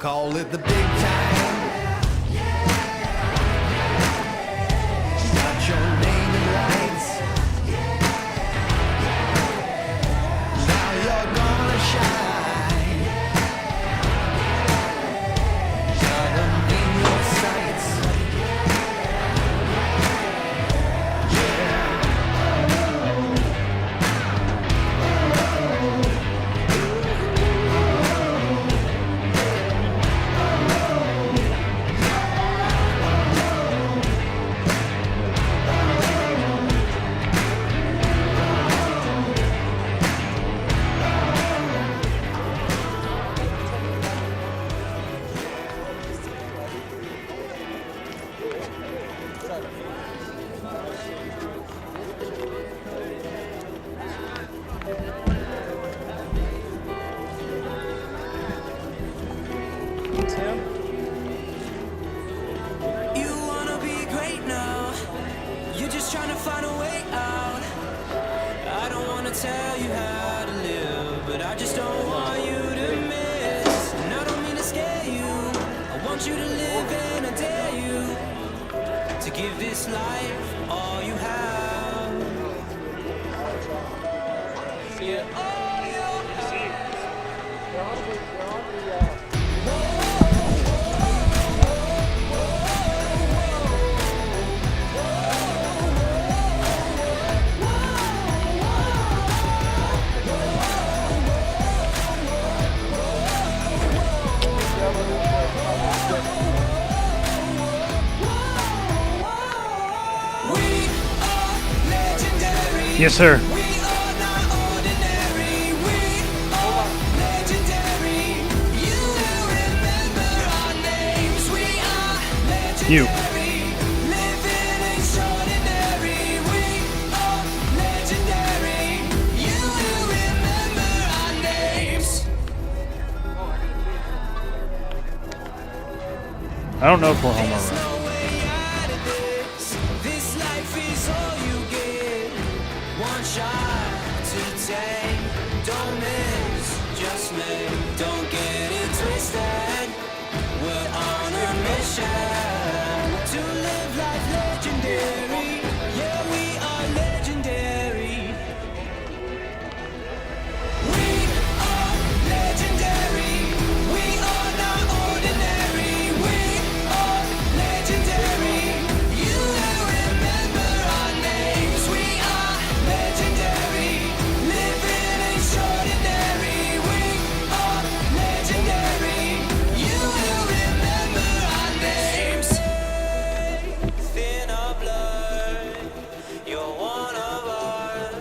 call it the big time. Got your name in lights. Now you're gonna shine. Got 'em in your sights. You wanna be great now. You're just trying to find a way out. I don't wanna tell you how to live, but I just don't want you to miss. And I don't mean to scare you. I want you to live and I dare you to give this life all you have. See it. All you Yes, sir. We are not ordinary. We are legendary. You will remember our names. We are legendary. Living extraordinary. We are legendary. You will remember our names. I don't know if we're home There's already. no way out of this. This life is all you get. One shot to take. Don't miss, just make. Don't get it twisted. We're on a mission to live life legendary. Yeah, we are legendary. We are legendary. We are not ordinary. We are legendary. You will remember our names. We are legendary. Living extraordinary. We are legendary. You will remember our names. Thin of blood. You're one of us.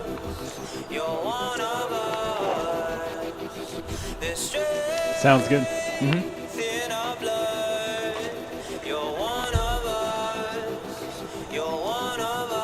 You're one of us. There's strength. Sounds good. Thin of blood, you're one of us. You're one of us.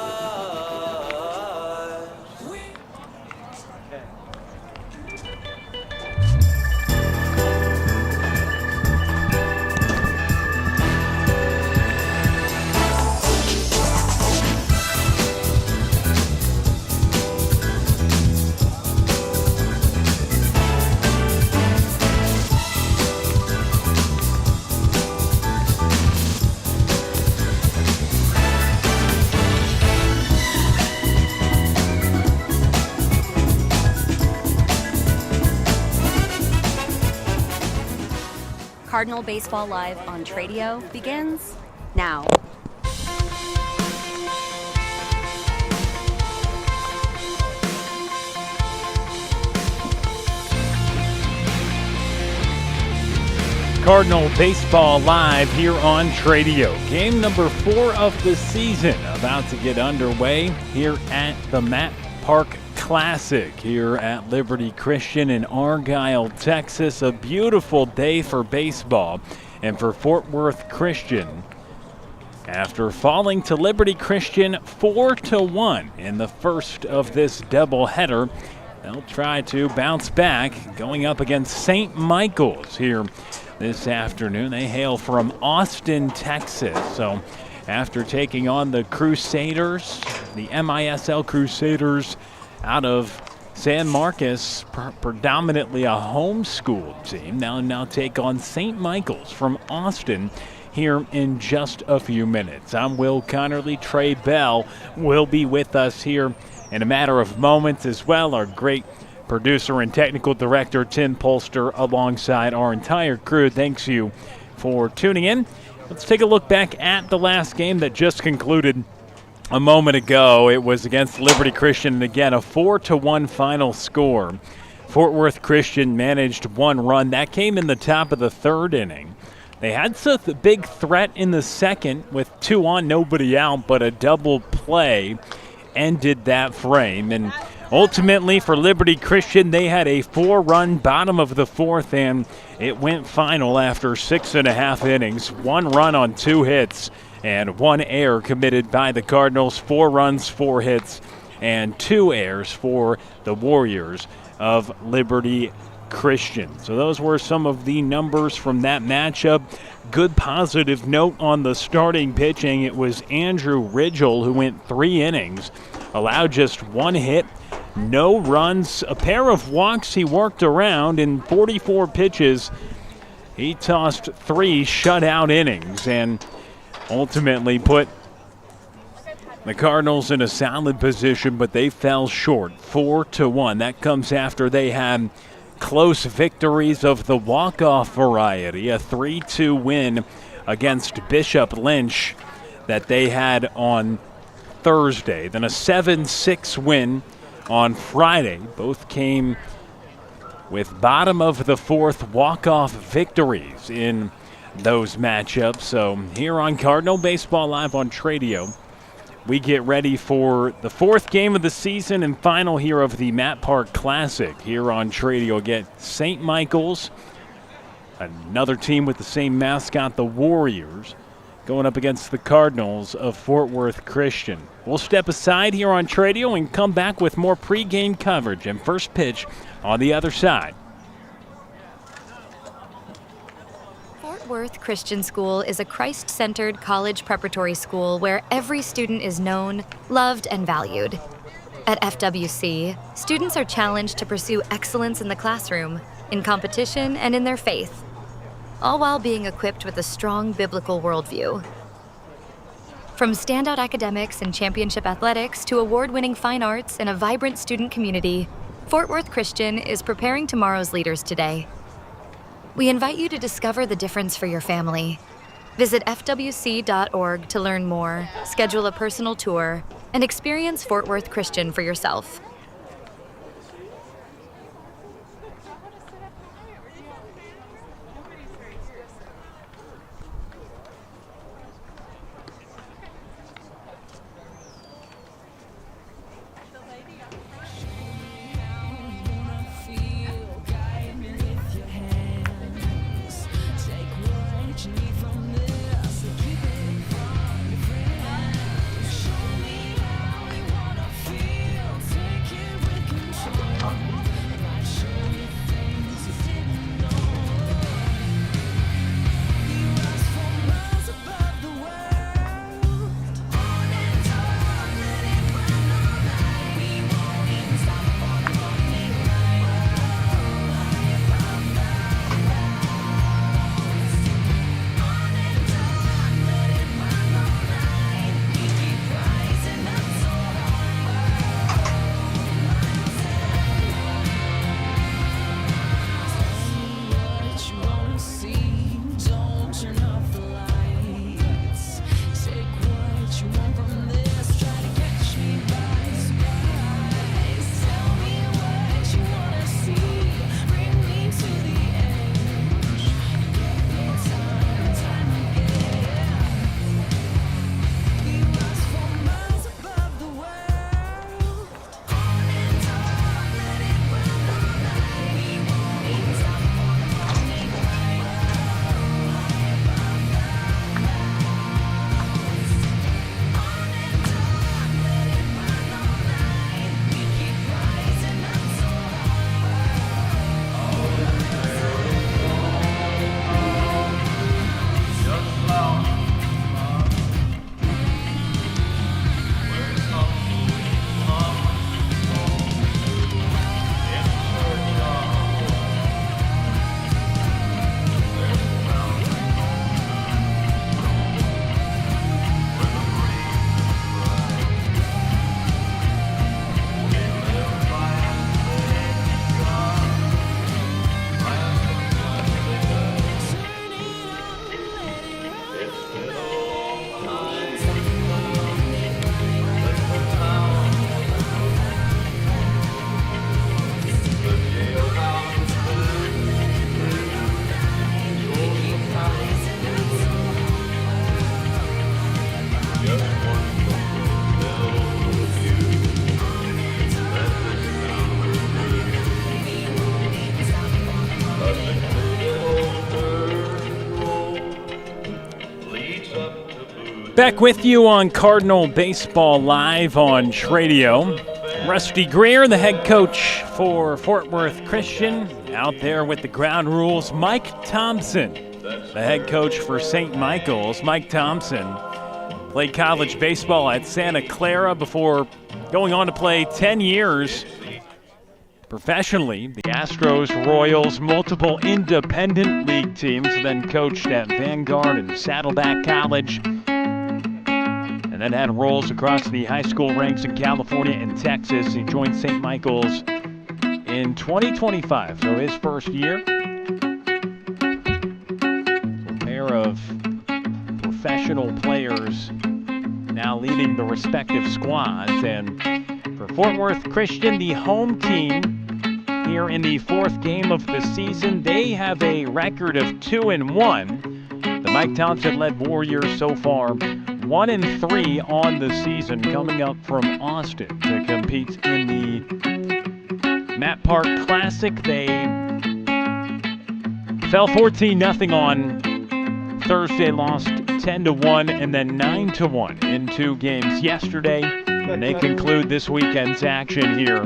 Cardinal Baseball Live on Tradio begins now. Cardinal Baseball Live here on Tradio. Game number 4 of the season about to get underway here at the Matt Park Classic here at Liberty Christian in Argyle, Texas. A beautiful day for baseball and for Fort Worth Christian. After falling to Liberty Christian 4-1 in the first of this doubleheader, they'll try to bounce back going up against St. Michael's here this afternoon. They hail from Austin, Texas. So after taking on the Crusaders, the MISL Crusaders out of San Marcos, predominantly a homeschooled team, now take on St. Michael's from Austin here in just a few minutes. I'm Will Connerly. Trey Bell will be with us here in a matter of moments as well. Our great producer and technical director, Tim Polster, alongside our entire crew. Thanks you for tuning in. Let's take a look back at the last game that just concluded a moment ago. It was against Liberty Christian, and again, a 4-1 final score. Fort Worth Christian managed one run. That came in the top of the third inning. They had such a big threat in the second with 2 on, nobody out, but a double play ended that frame. And ultimately for Liberty Christian, they had a 4-run bottom of the fourth, and it went final after 6.5 innings. 1 run on 2 hits. And 1 error committed by the Cardinals, 4 runs, 4 hits, and 2 errors for the Warriors of Liberty Christian. So those were some of the numbers from that matchup. Good positive note on the starting pitching. It was Andrew Ridgel who went 3 innings, allowed just 1 hit, no runs, a pair of walks he worked around. In 44 pitches, he tossed 3 shutout innings and ultimately put the Cardinals in a solid position, but they fell short, 4-1. That comes after they had close victories of the walk-off variety, a 3-2 win against Bishop Lynch that they had on Thursday, then a 7-6 win on Friday. Both came with bottom of the fourth walk-off victories in those matchups. So here on Cardinal Baseball Live on Tradio, we get ready for the 4th game of the season and final here of the Matt Park Classic here on Tradio. Again, St. Michael's, another team with the same mascot, the Warriors, going up against the Cardinals of Fort Worth Christian. We'll step aside here on Tradio and come back with more pregame coverage and first pitch on the other side. Fort Worth Christian School is a Christ-centered college preparatory school where every student is known, loved, and valued. At FWC, students are challenged to pursue excellence in the classroom, in competition, and in their faith, all while being equipped with a strong biblical worldview. From standout academics and championship athletics to award-winning fine arts and a vibrant student community, Fort Worth Christian is preparing tomorrow's leaders today. We invite you to discover the difference for your family. Visit fwc.org to learn more, schedule a personal tour, and experience Fort Worth Christian for yourself. Back with you on Cardinal Baseball Live on Tradio. Rusty Greer, the head coach for Fort Worth Christian, out there with the ground rules. Mike Thompson, the head coach for St. Michael's. Mike Thompson played college baseball at Santa Clara before going on to play 10 years professionally. The Astros, Royals, multiple independent league teams, then coached at Vanguard and Saddleback College, and then had roles across the high school ranks in California and Texas. He joined St. Michael's in 2025, so his first year. A pair of professional players now leading the respective squads. And for Fort Worth Christian, the home team here in the fourth game of the season, they have a record of 2-1. The Mike Thompson-led Warriors so far 1-3 on the season, coming up from Austin to compete in the Matt Park Classic. They fell 14-0 on Thursday, lost 10-1, and then 9-1 in 2 games yesterday. And they conclude this weekend's action here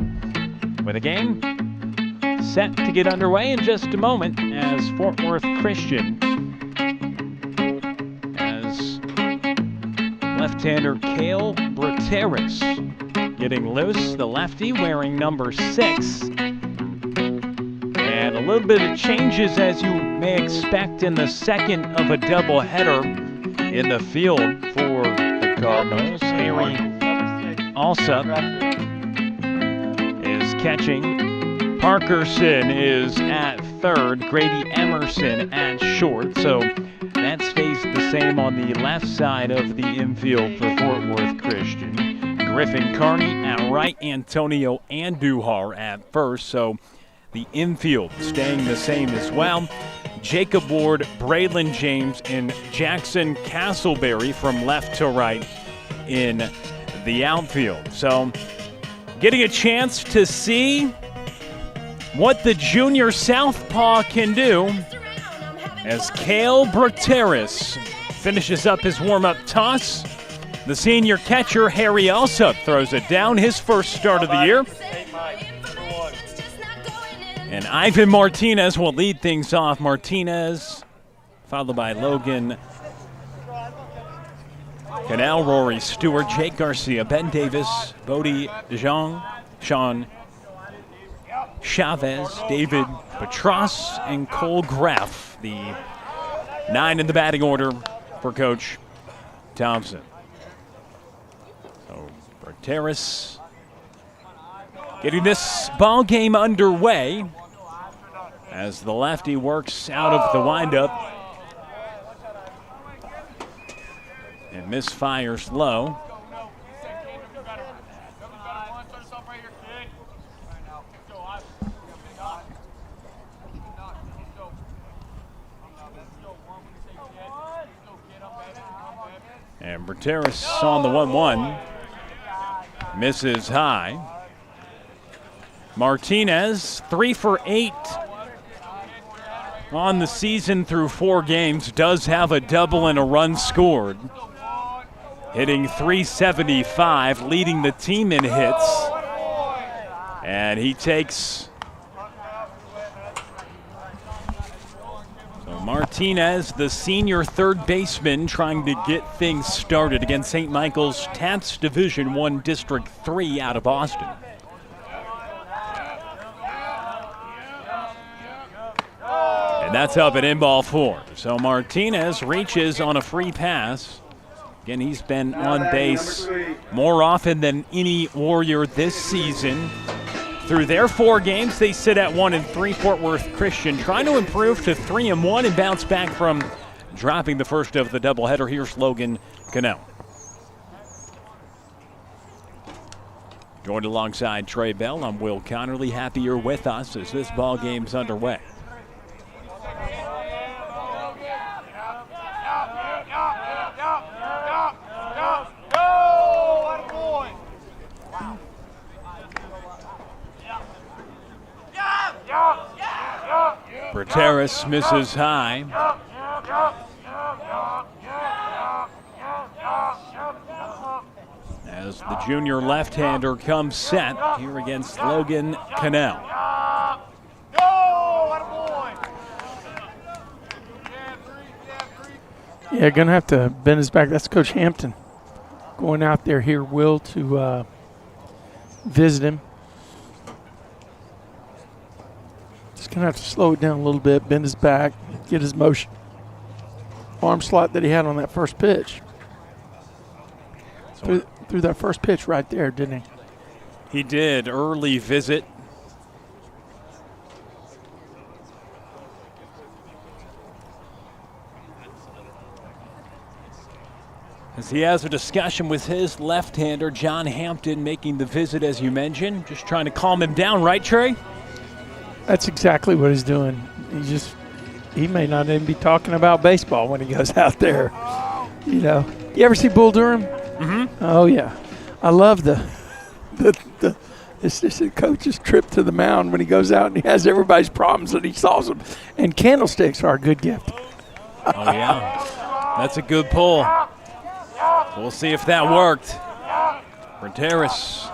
with a game set to get underway in just a moment as Fort Worth Christian, as left-hander Cale Brateris getting loose, the lefty wearing number 6. And a little bit of changes, as you may expect, in the second of a doubleheader in the field for the Cardinals. Harry Alsup is catching. Parkerson is at third. Grady Emerson at short. So that stays the same on the left side of the infield for Fort Worth Christian. Griffin Carney at right. Antonio Andujar at first. So the infield staying the same as well. Jacob Ward, Braylen James, and Jackson Castleberry from left to right in the outfield. So getting a chance to see what the junior southpaw can do as Cale Brateris finishes up his warm-up toss. The senior catcher, Harry Alsup, throws it down, his first start of the year. And Ivan Martinez will lead things off. Martinez, followed by Logan Canal, Rory Stewart, Jake Garcia, Ben Davis, Bodie DeJong, Sean Chavez, David Petras, and Cole Graff, the 9 in the batting order for Coach Thompson. So Brateris getting this ball game underway as the lefty works out of the windup and misfires low. And Brateris on the 1-1. Misses high. Martinez, 3 for 8 on the season through 4 games. Does have a double and a run scored. Hitting .375, leading the team in hits. And he takes... Martinez, the senior third baseman, trying to get things started against St. Michael's TAPS Division I District 3 out of Austin. And that's up at in ball 4. So Martinez reaches on a free pass. Again, he's been on base more often than any Warrior this season. Through their 4 games, they sit at 1-3. Fort Worth Christian trying to improve to 3-1 and bounce back from dropping the first of the doubleheader. Here's Logan Cannell. Joined alongside Trey Bell, I'm Will Connerly. Happy you're with us as this ball game's underway. Brateris misses high. as the junior left-hander comes set here against Logan Cannell. Yeah, going to have to bend his back. That's Coach Hampton going out there here, Will, to visit him. Just going to have to slow it down a little bit, bend his back, get his motion. Arm slot that he had on that first pitch. Through that first pitch right there, didn't he? He did. Early visit. As he has a discussion with his left-hander, John Hampton, making the visit, as you mentioned. Just trying to calm him down, right, Trey? That's exactly what he's doing. He may not even be talking about baseball when he goes out there. You know, you ever see Bull Durham? Mm-hmm. Oh yeah, I love it's just a coach's trip to the mound when he goes out and he has everybody's problems and he solves them. And candlesticks are a good gift. Oh yeah, that's a good pull. We'll see if that worked. Renteris.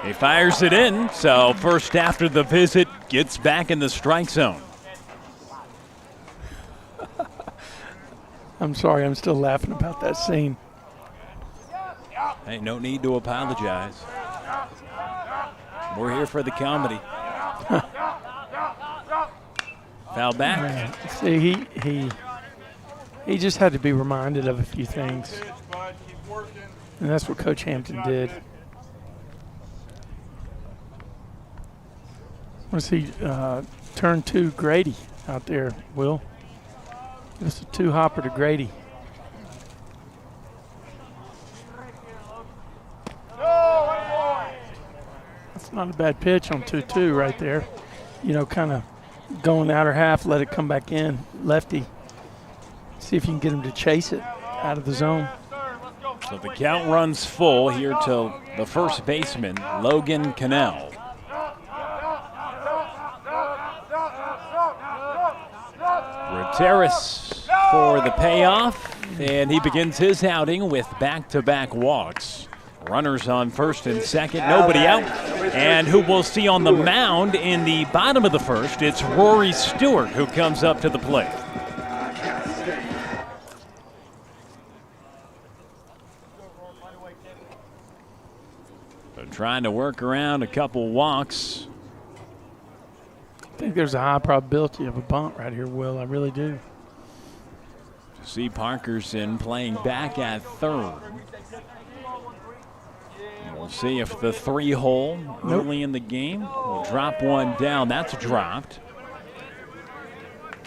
He fires it in, so first after the visit gets back in the strike zone. I'm sorry, I'm still laughing about that scene. Hey, no need to apologize. We're here for the comedy. Foul back. See, he just had to be reminded of a few things. And that's what Coach Hampton did. Let's see, turn 2 Grady out there, Will. Just a 2-hopper to Grady. That's not a bad pitch on 2-2 right there. You know, kind of going outer half, let it come back in, lefty. See if you can get him to chase it out of the zone. So the count runs full here to the first baseman, Logan Cannell. Renteris for the payoff, and he begins his outing with back-to-back walks. Runners on first and second, nobody out. And who we'll see on the mound in the bottom of the first, it's Rory Stewart who comes up to the plate. So trying to work around a couple walks. I think there's a high probability of a bunt right here, Will. I really do. See Parkerson playing back at third. We'll see if the 3-hole early in the game will drop one down. That's dropped.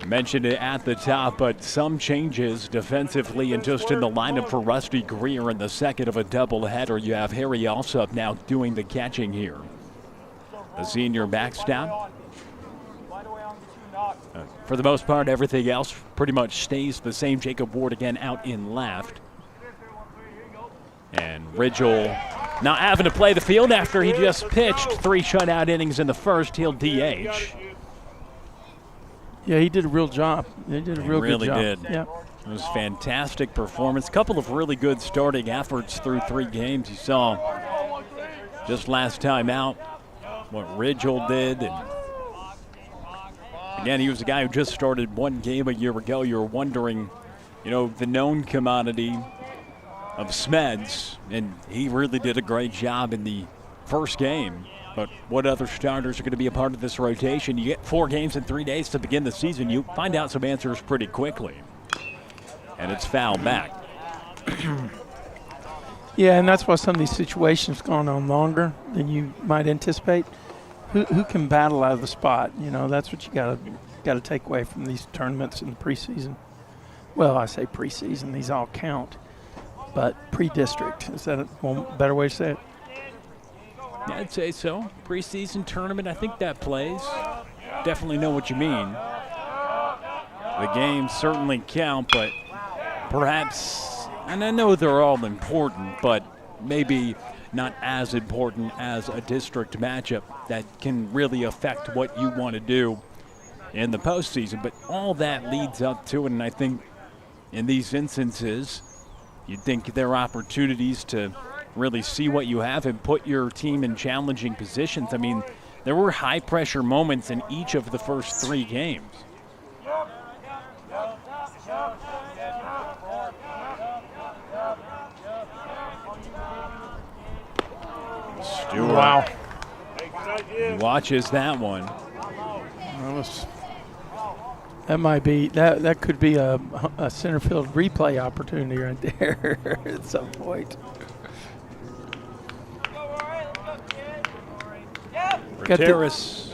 Mentioned it at the top, but some changes defensively and just in the lineup for Rusty Greer in the second of a doubleheader. You have Harry Alsop now doing the catching here. The senior backstop. For the most part, everything else pretty much stays the same. Jacob Ward again out in left. And Ridgel now having to play the field after he just pitched 3 shutout innings in the first. He'll DH. Yeah, he did a real job. He did a real good job. Really did. Yeah. It was a fantastic performance. Couple of really good starting efforts through 3 games. You saw just last time out what Ridgel did. And again, he was a guy who just started 1 game a year ago. You were wondering, you know, the known commodity of Smeds, and he really did a great job in the first game. But what other starters are going to be a part of this rotation? You get 4 games in 3 days to begin the season. You find out some answers pretty quickly. And it's foul back. Yeah, and that's why some of these situations gone on longer than you might anticipate. Who can battle out of the spot? You know, that's what you got to take away from these tournaments in the preseason. Well, I say preseason; these all count. But pre-district, is that a better way to say it? Yeah, I'd say so. Preseason tournament, I think that plays. Definitely know what you mean. The games certainly count, but perhaps, and I know they're all important, but maybe not as important as a district matchup that can really affect what you want to do in the postseason. But all that leads up to it, and I think in these instances, you'd think there are opportunities to really see what you have and put your team in challenging positions. I mean, there were high-pressure moments in each of the first 3 games. Stewart. Wow. Watches that one. That could be a center field replay opportunity right there at some point. Gutierrez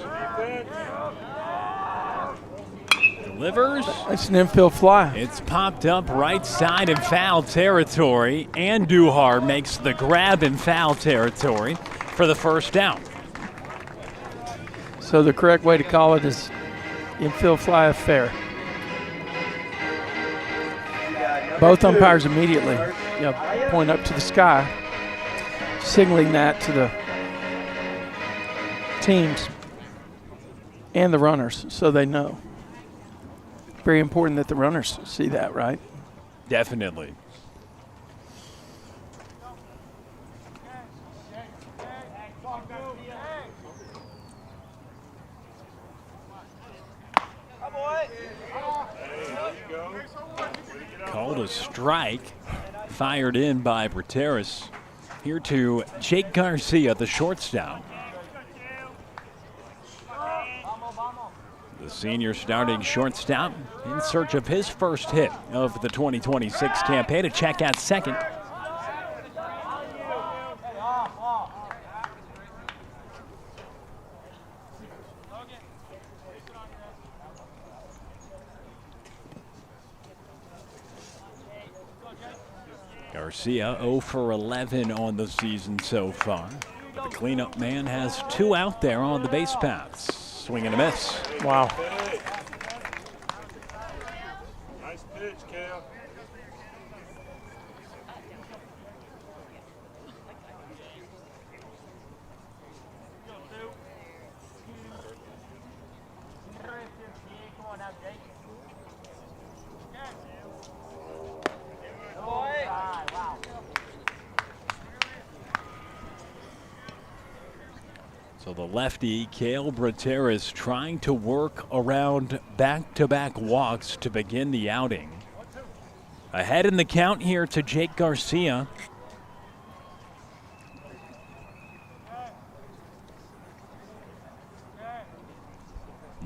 delivers. It's an infield fly. It's popped up right side in foul territory. Andujar makes the grab in foul territory for the first down. So the correct way to call it is infield fly affair. Both umpires immediately point up to the sky, signaling that to the teams and the runners so they know. Very important that the runners see that, right? Definitely. Called a strike, fired in by Brateris. Here to Jake Garcia, the shortstop. The senior starting shortstop in search of his first hit of the 2026 campaign to check at second. Garcia 0 for 11 on the season so far. The cleanup man has 2 out there on the base paths. Swing and a miss. Wow. Nice pitch, Cal. So the lefty, Cale Brateris, trying to work around back-to-back walks to begin the outing. Ahead in the count here to Jake Garcia.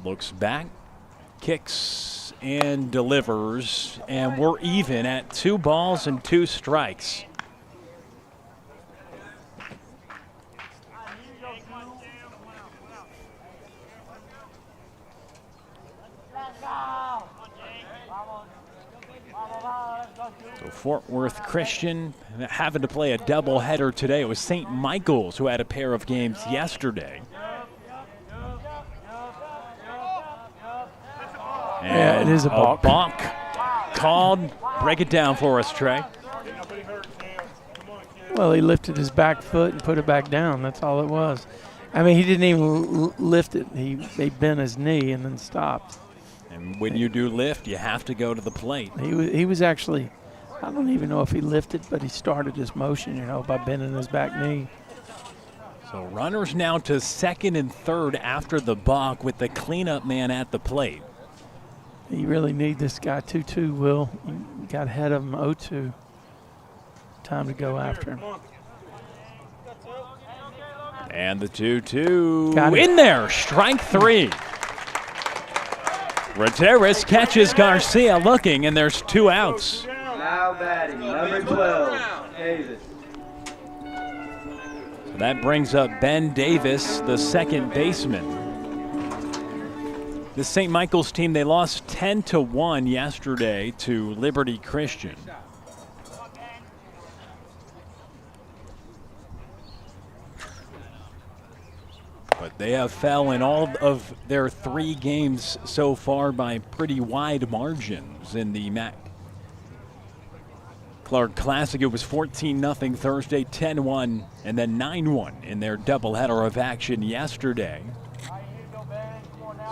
Looks back, kicks, and delivers, and we're even at 2 balls and 2 strikes. So Fort Worth Christian having to play a doubleheader today. It was St. Michael's who had a pair of games yesterday. Yeah, it is a balk. Balk called. Break it down for us, Trey. Well, he lifted his back foot and put it back down. That's all it was. I mean, he didn't even lift it. He bent his knee and then stopped. And when you do lift, you have to go to the plate. He was actually, I don't even know if he lifted, but he started his motion, by bending his back knee. So runners now to second and third after the balk with the cleanup man at the plate. You really need this guy 2-2, Will. You got ahead of him 0-2. Time to go after him. And the 2-2 Got it. in there, strike 3. Brateris catches Garcia looking, and there's 2 outs. Now batting, number 12, Davis. So that brings up Ben Davis, the second baseman. The St. Michael's team, they lost 10-1 yesterday to Liberty Christian. But they have fell in all of their 3 games so far by pretty wide margins in the Mac Clark Classic. It was 14-0 Thursday, 10-1, and then 9-1 in their doubleheader of action yesterday.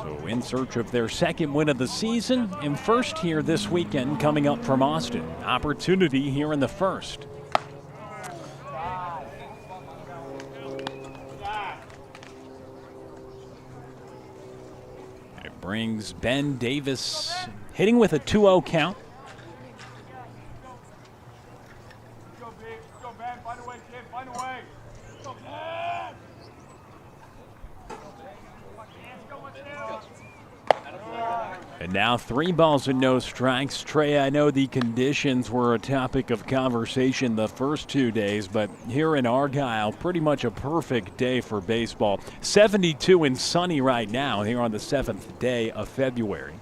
So in search of their second win of the season and first here this weekend coming up from Austin. Opportunity here in the first. It brings Ben Davis hitting with a 2-0 count. And now 3 balls and no strikes. Trey, I know the conditions were a topic of conversation the first 2 days, but here in Argyle, pretty much a perfect day for baseball. 72 and sunny right now here on the 7th day of February.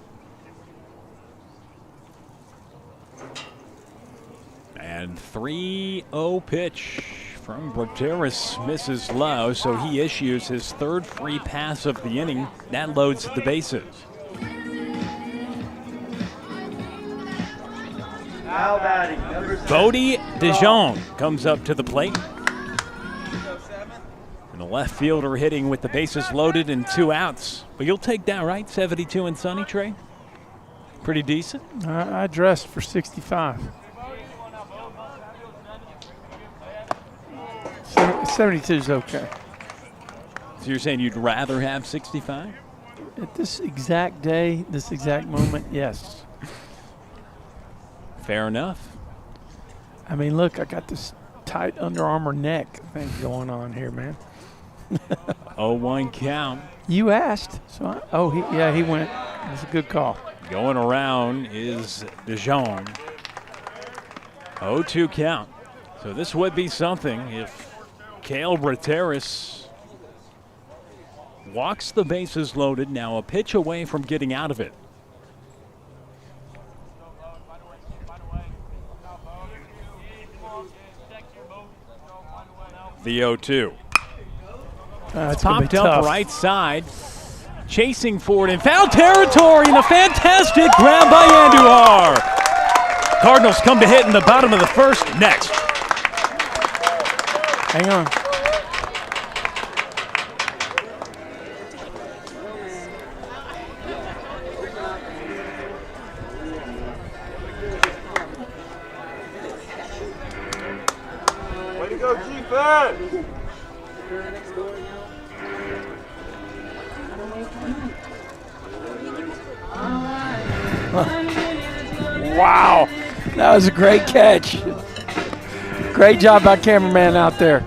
And 3-0 pitch from Brateris misses low, so he issues his 3rd free pass of the inning. That loads the bases. Foul batting, number 7. Bodie DeJong comes up to the plate. And the left fielder hitting with the bases loaded and 2 outs. But you'll take that, right? 72 and sunny, Trey? Pretty decent? I dressed for 65. 72 is okay. So you're saying you'd rather have 65? At this exact day, this exact moment, yes. Fair enough. I mean, look, I got this tight Under Armour neck thing going on here, man. 0-1 count. You asked, so he went. That's a good call. Going around is DeJong. 0-2 count. So this would be something if Cale Brateris walks the bases loaded. Now a pitch away from getting out of it. The 0-2. It's Popped up right side. Chasing forward in foul territory and a fantastic grab by Andujar. Cardinals come to hit in the bottom of the first. Next. Hang on. Way to go, G-Fed! Wow, that was a great catch. Great job by cameraman out there.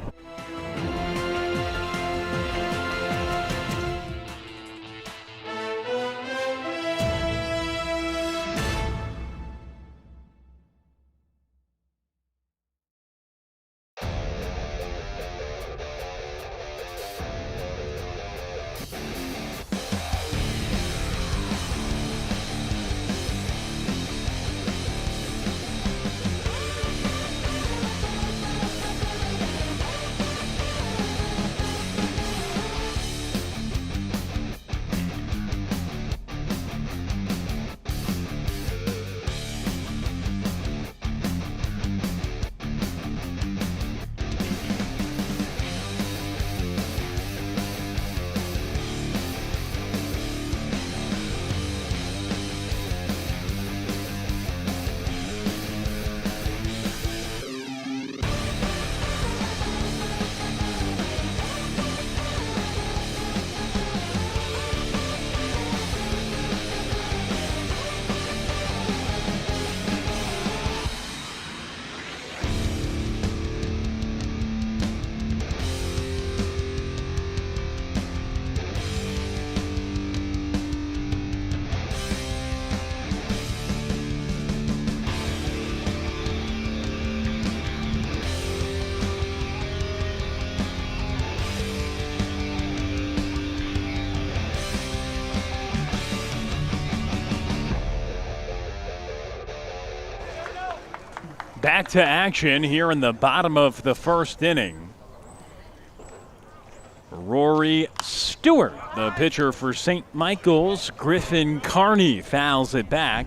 Back to action here in the bottom of the first inning. Rory Stewart, the pitcher for St. Michael's. Griffin Carney fouls it back.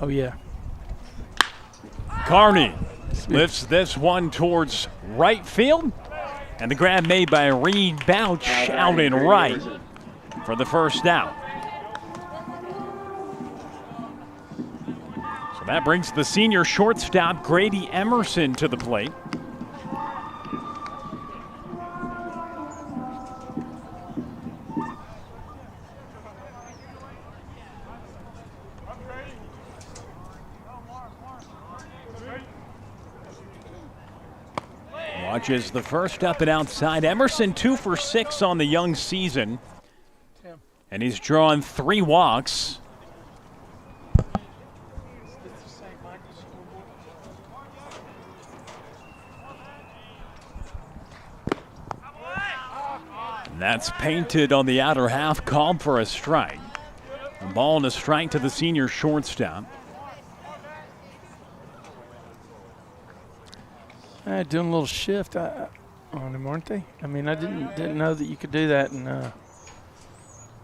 Oh, yeah. Carney lifts this one towards right field. And the grab made by Reed Bouch out in right for the first out. So that brings the senior shortstop Grady Emerson to the plate. Watches the first up and outside. Emerson 2 for 6 on the young season. And he's drawn 3 walks. And that's painted on the outer half, called for a strike. A ball and a strike to the senior shortstop. Doing a little shift on him, aren't they? I mean, I didn't know that you could do that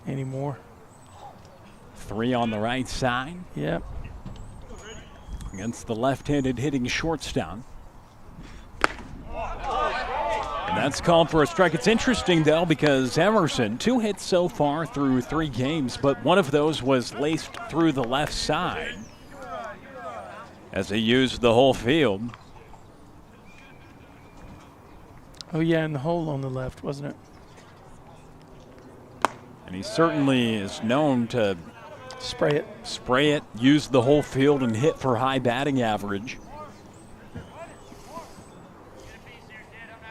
anymore. 3 on the right side. Yep. Against the left-handed hitting shortstop. And that's called for a strike. It's interesting, though, because Emerson, 2 hits so far through 3 games, but one of those was laced through the left side as he used the whole field. Oh, yeah, and the hole on the left, wasn't it? And he certainly is known to spray it, use the whole field, and hit for high batting average.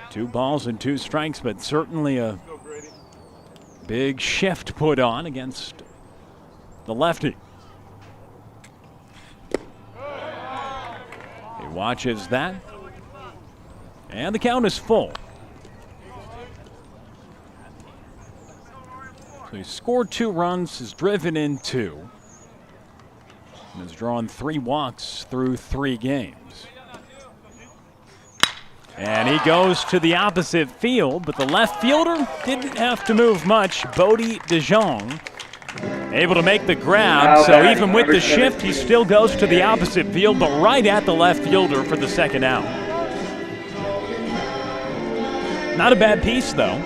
2 balls and 2 strikes, but certainly a big shift put on against the lefty. He watches that, and the count is full. So he scored 2 runs, has driven in 2, and has drawn 3 walks through 3 games. And he goes to the opposite field, but the left fielder didn't have to move much. Bodie DeJong able to make the grab, so even with the shift, he still goes to the opposite field, but right at the left fielder for the second out. Not a bad piece, though.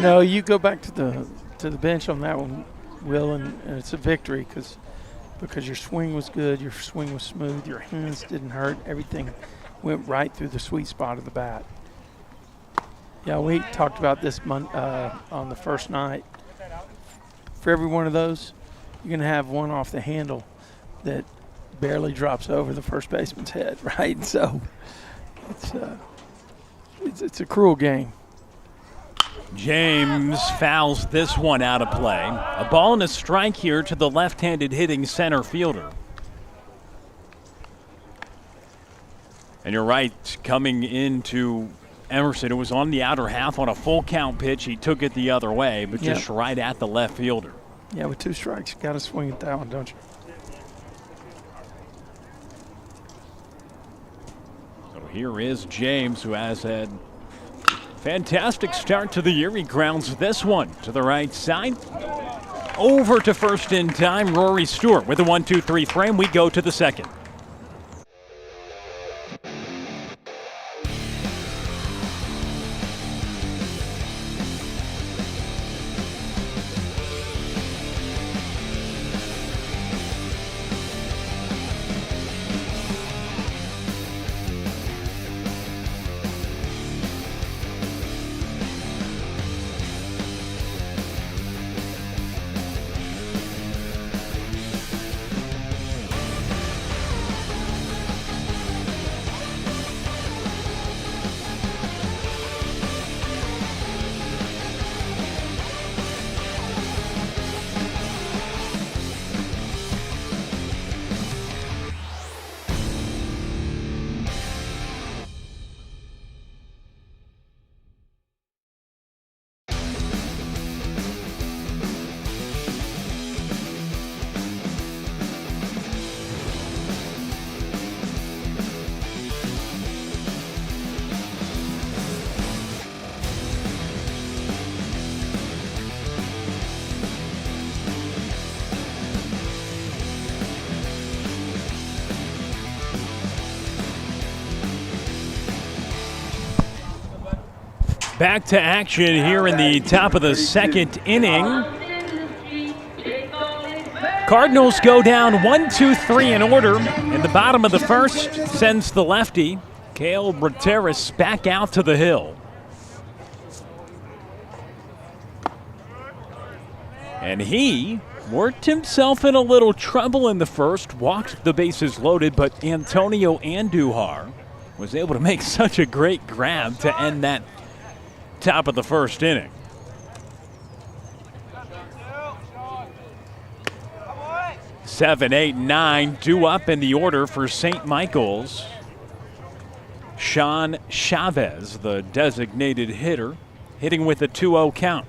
No, you go back to the bench on that one, Will, and it's a victory because your swing was good, your swing was smooth, your hands didn't hurt, everything went right through the sweet spot of the bat. Yeah, we talked about this on the first night. For every one of those, you're going to have one off the handle that barely drops over the first baseman's head, right? So it's a cruel game. James fouls this one out of play. A ball and a strike here to the left-handed hitting center fielder. And you're right, coming into Emerson, it was on the outer half on a full count pitch. He took it the other way, but just right at the left fielder. Yeah, with 2 strikes, you got to swing at that one, don't you? So here is James, who has had fantastic start to the year. He grounds this one to the right side. Over to first in time, Rory Stewart with a 1-2-3 frame. We go to the second. Back to action here in the top of the second inning. Cardinals go down 1-2-3 in order. In the bottom of the first, sends the lefty, Kale Brateris, back out to the hill. And he worked himself in a little trouble in the first, walked the bases loaded, but Antonio Andujar was able to make such a great grab to end that top of the first inning. Seven, 8, 9 due up in the order for St. Michael's. Sean Chavez, the designated hitter, hitting with a 2-0 count.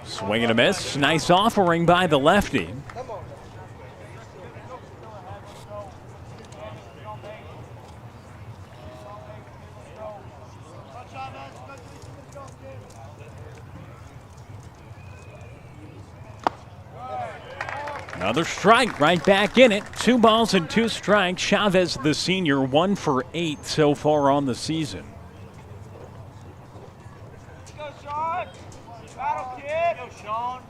Swing and a miss. Nice offering by the lefty. Another strike right back in it. 2 balls and 2 strikes. Chavez, the senior, 1 for 8 so far on the season. Let's go, Sean. Battle, kid. Go, Sean.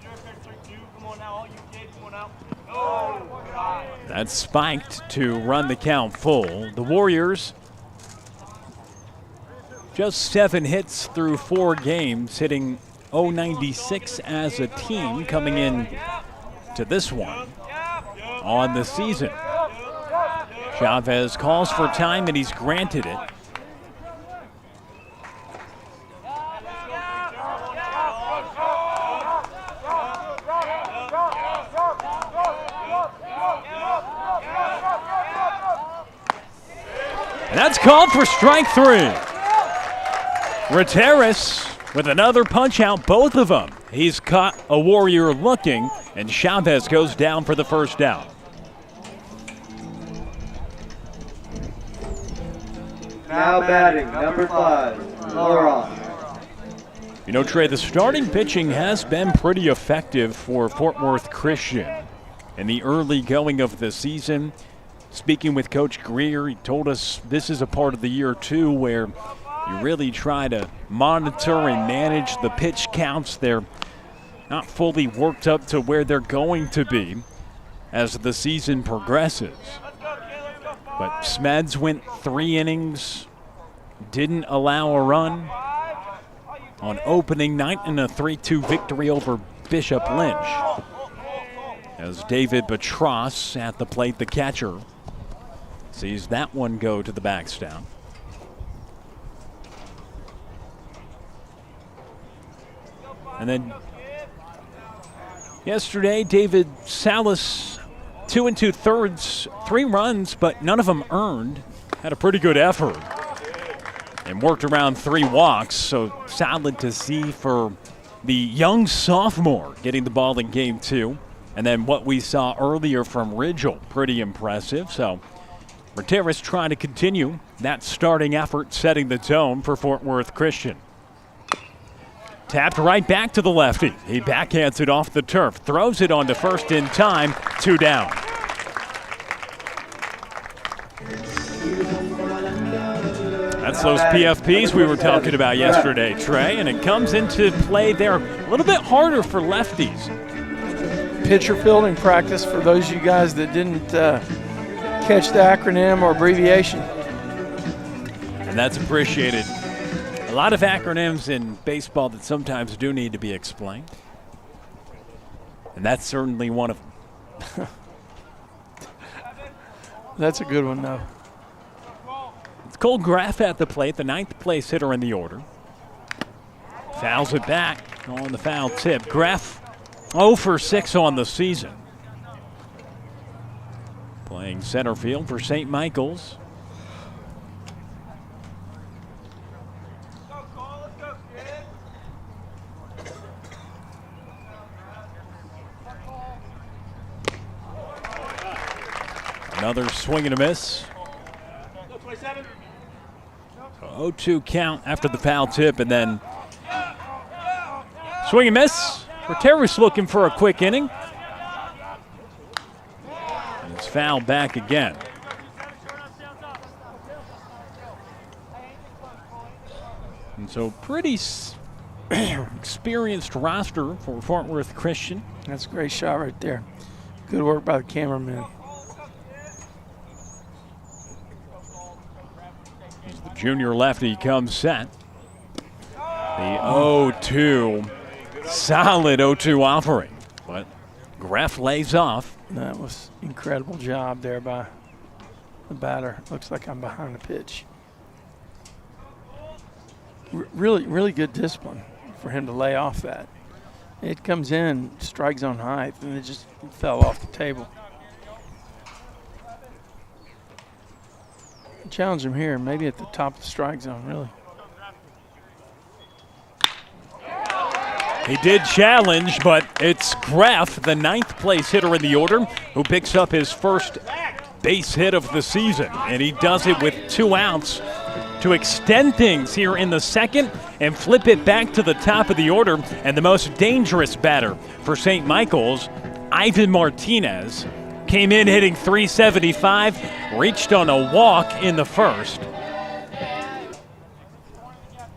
You're fair 3-2. Come on now, all you kids. Come on out. Oh, God. That's spiked to run the count full. The Warriors, just 7 hits through 4 games, hitting .096 as a team, coming in to this one on the season. Chavez calls for time and he's granted it. And that's called for strike 3. Brateris with another punch out, both of them. He's caught a Warrior looking, and Chavez goes down for the first out. Now batting, number 5, Laurent. You know, Trey, the starting pitching has been pretty effective for Fort Worth Christian in the early going of the season. Speaking with Coach Greer, he told us this is a part of the year, too, where you really try to monitor and manage the pitch counts. They're not fully worked up to where they're going to be as the season progresses. But Smeds went 3 innings, didn't allow a run on opening night in a 3-2 victory over Bishop Lynch. As David Batros at the plate, the catcher, sees that one go to the backstop. And then yesterday, David Salas, 2 2/3, 3 runs, but none of them earned. Had a pretty good effort and worked around 3 walks. So solid to see for the young sophomore getting the ball in game 2. And then what we saw earlier from Ridgel, pretty impressive. So Brateris trying to continue that starting effort, setting the tone for Fort Worth Christian. Tapped right back to the lefty. He backhands it off the turf, throws it onto first in time, 2 down. That's those PFPs we were talking about yesterday, Trey, and it comes into play there a little bit harder for lefties. Pitcher fielding practice for those of you guys that didn't catch the acronym or abbreviation. And that's appreciated. A lot of acronyms in baseball that sometimes do need to be explained. And that's certainly one of them. That's a good one, though. It's Cole Graff at the plate, the 9th place hitter in the order. Fouls it back on the foul tip. Graff 0 for 6 on the season. Playing center field for St. Michael's. Another swing and a miss. 0-2 count after the foul tip, and then swing and miss. Brateris looking for a quick inning. foul back again. And so pretty experienced roster for Fort Worth Christian. That's a great shot right there. Good work by the cameraman. As the junior lefty comes set. The 0-2, solid 0-2 offering, but Greff lays off. That was incredible job there by the batter. Looks like I'm behind the pitch. Really good discipline for him to lay off that. It comes in, strikes on height, and it just fell off the table. Challenge him here, maybe at the top of the strike zone, really. He did challenge, but it's Greff, the 9th place hitter in the order, who picks up his first base hit of the season. And he does it with 2 outs to extend things here in the second and flip it back to the top of the order. And the most dangerous batter for St. Michael's, Ivan Martinez, came in hitting .375, reached on a walk in the first.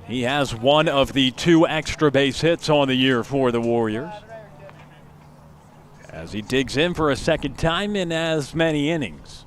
He has one of the 2 extra base hits on the year for the Warriors, as he digs in for a second time in as many innings.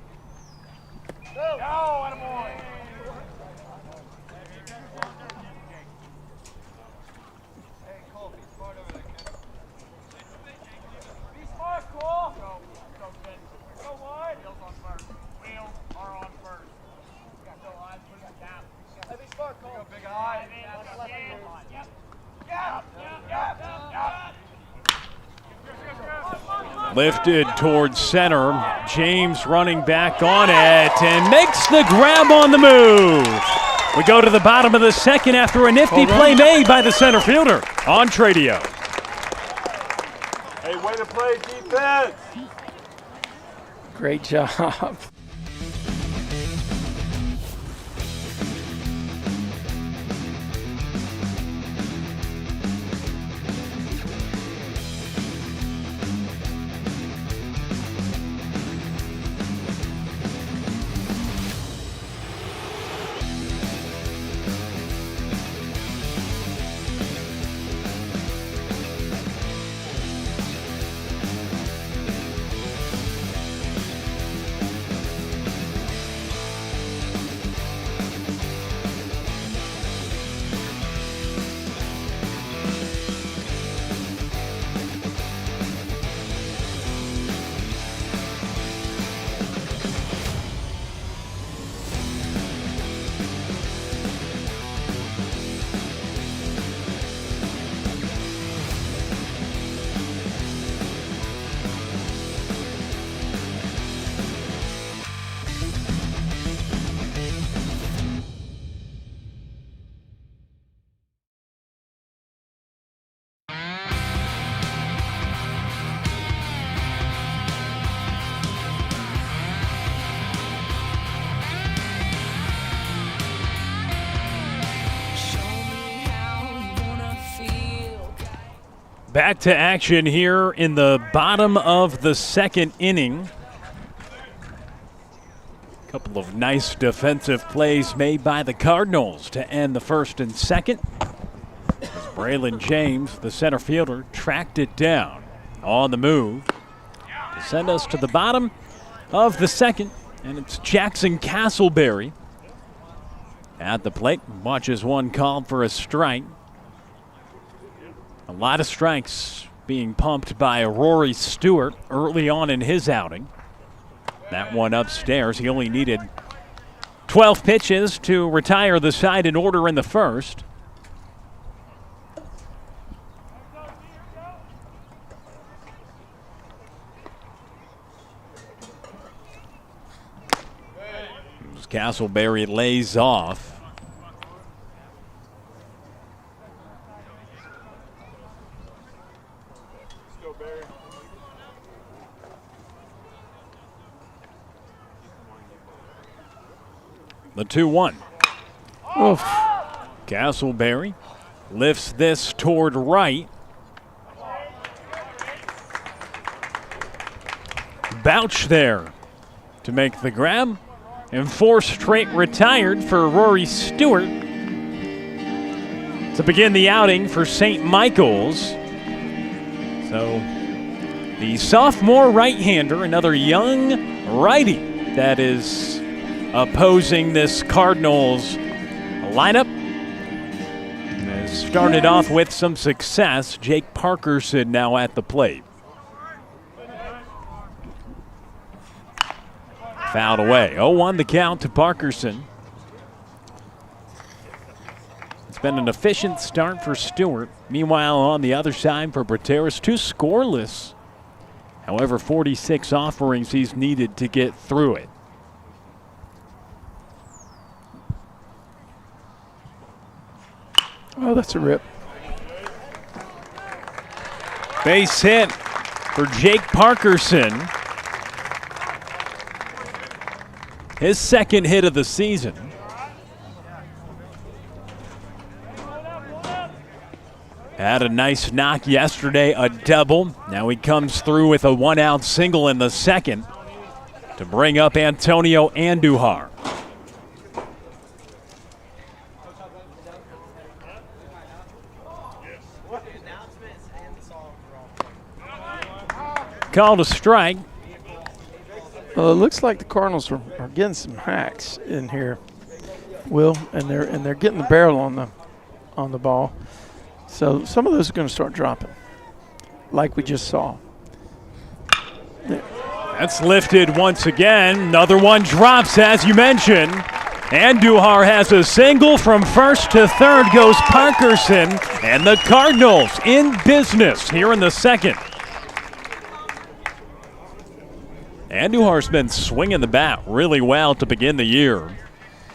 Lifted towards center. James running back on it and makes the grab on the move. We go to the bottom of the second after a nifty play made by the center fielder on Tradio. Hey, way to play defense. Great job. Back to action here in the bottom of the second inning. A couple of nice defensive plays made by the Cardinals to end the first and second. As Braylen James, the center fielder, tracked it down on the move to send us to the bottom of the second. And it's Jackson Castleberry at the plate. Watches one called for a strike. A lot of strikes being pumped by Rory Stewart early on in his outing. That one upstairs. He only needed 12 pitches to retire the side in order in the first. As Castleberry lays off. The 2-1. Oof. Castleberry lifts this toward right. Bouch there to make the grab. And 4 straight retired for Rory Stewart to begin the outing for St. Michael's. So the sophomore right-hander, another young righty that is opposing this Cardinals lineup. Has started off with some success. Jake Parkerson now at the plate. Fouled away. 0-1 the count to Parkerson. It's been an efficient start for Stewart. Meanwhile, on the other side for Brateras, 2 scoreless. However, 46 offerings he's needed to get through it. Oh, that's a rip. Base hit for Jake Parkerson. His second hit of the season. Had a nice knock yesterday, a double. Now he comes through with a 1-out single in the second to bring up Antonio Andujar. Called a strike. Well, it looks like the Cardinals are getting some hacks in here, Will, and they're getting the barrel on the ball. So some of those are going to start dropping, like we just saw. There. That's lifted once again. Another one drops, as you mentioned. Andujar has a single from first to third goes Parkerson, and the Cardinals in business here in the second. Andujar's been swinging the bat really well to begin the year.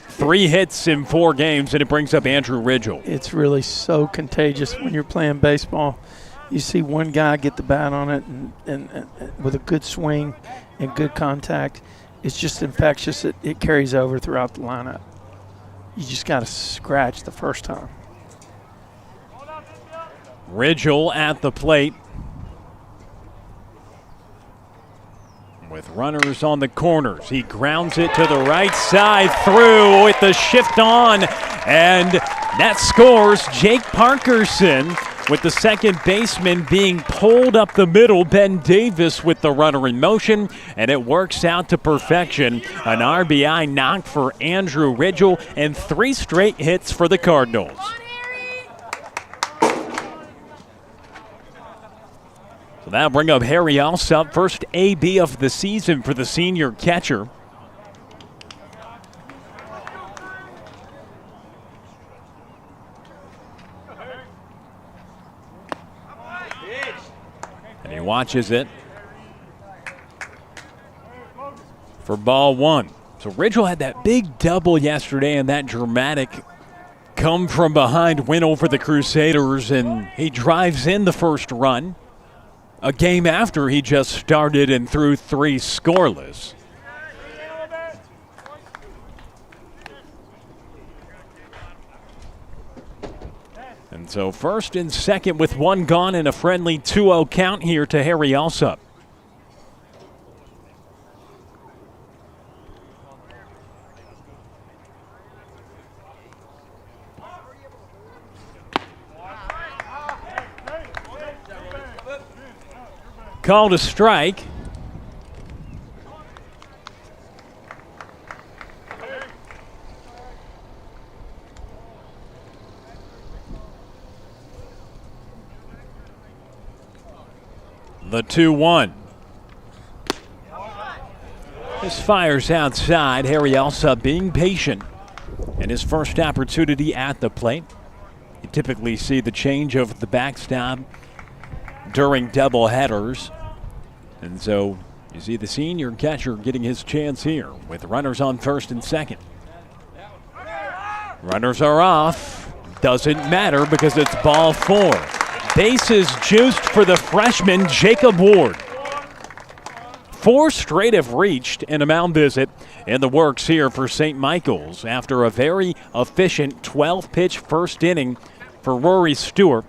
3 hits in 4 games, and it brings up Andrew Ridgel. It's really so contagious when you're playing baseball. You see one guy get the bat on it and with a good swing and good contact. It's just infectious. It carries over throughout the lineup. You just got to scratch the first time. Ridgel at the plate. With runners on the corners, he grounds it to the right side through with the shift on, and that scores Jake Parkerson with the second baseman being pulled up the middle. Ben Davis with the runner in motion, and it works out to perfection. An RBI knock for Andrew Ridgel and 3 straight hits for the Cardinals. So that'll bring up Harry Alsop, first AB of the season for the senior catcher. And he watches it for ball 1. So Ridgel had that big double yesterday and that dramatic come from behind win over the Crusaders, and he drives in the first run. A game after he just started and threw 3 scoreless. And so first and second with 1 gone and a friendly 2-0 count here to Harry Alsop. Called a strike. The 2-1. This fires outside. Harry Alsop being patient. And his first opportunity at the plate. You typically see the change of the backstop during double headers. And so you see the senior catcher getting his chance here with runners on first and second. Runners are off. Doesn't matter because it's ball 4. Bases juiced for the freshman Jacob Ward. 4 straight have reached in a mound visit in the works here for St. Michael's after a very efficient 12-pitch first inning for Rory Stewart.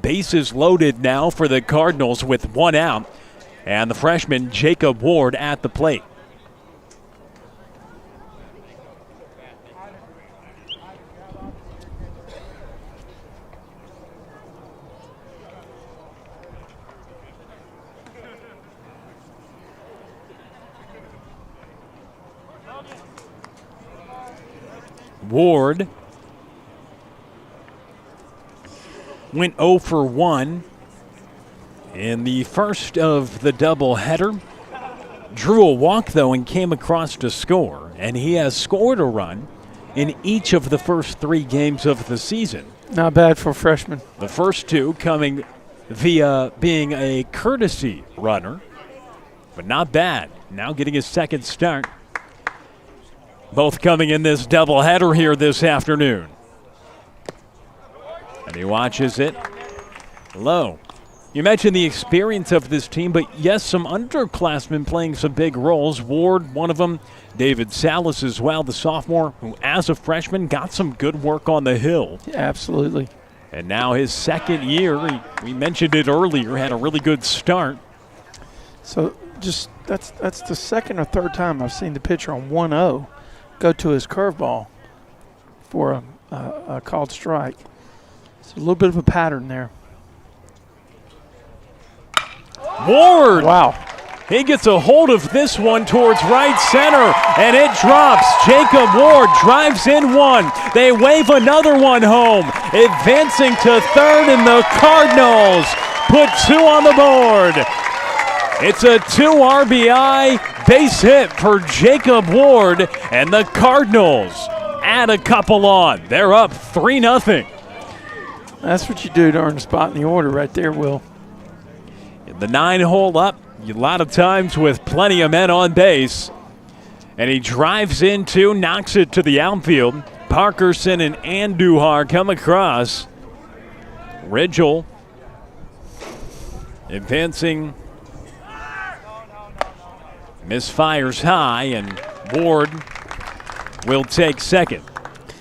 Bases loaded now for the Cardinals with 1 out, and the freshman Jacob Ward at the plate. Ward went 0 for 1 in the first of the doubleheader. Drew a walk, though, and came across to score. And he has scored a run in each of the first 3 games of the season. Not bad for a freshman. The first 2 coming via being a courtesy runner, but not bad. Now getting his second start. Both coming in this doubleheader here this afternoon. And he watches it low. You mentioned the experience of this team, but yes, some underclassmen playing some big roles. Ward, one of them. David Salas as well, the sophomore, who as a freshman got some good work on the hill. Yeah, absolutely. And now his second year, we mentioned it earlier, had a really good start. So just that's the second or third time I've seen the pitcher on 1-0 go to his curveball for a called strike. It's a little bit of a pattern there. Ward! Wow. He gets a hold of this one towards right center, and it drops. Jacob Ward drives in one. They wave another one home. Advancing to third, and the Cardinals put 2 on the board. It's a 2 RBI base hit for Jacob Ward, and the Cardinals add a couple on. They're up 3-0. That's what you do to earn a spot in the order right there, Will. The 9-hole up, a lot of times with plenty of men on base. And he drives into, knocks it to the outfield. Parkerson and Andujar come across. Ridgel advancing. Misfires high, and Ward will take second.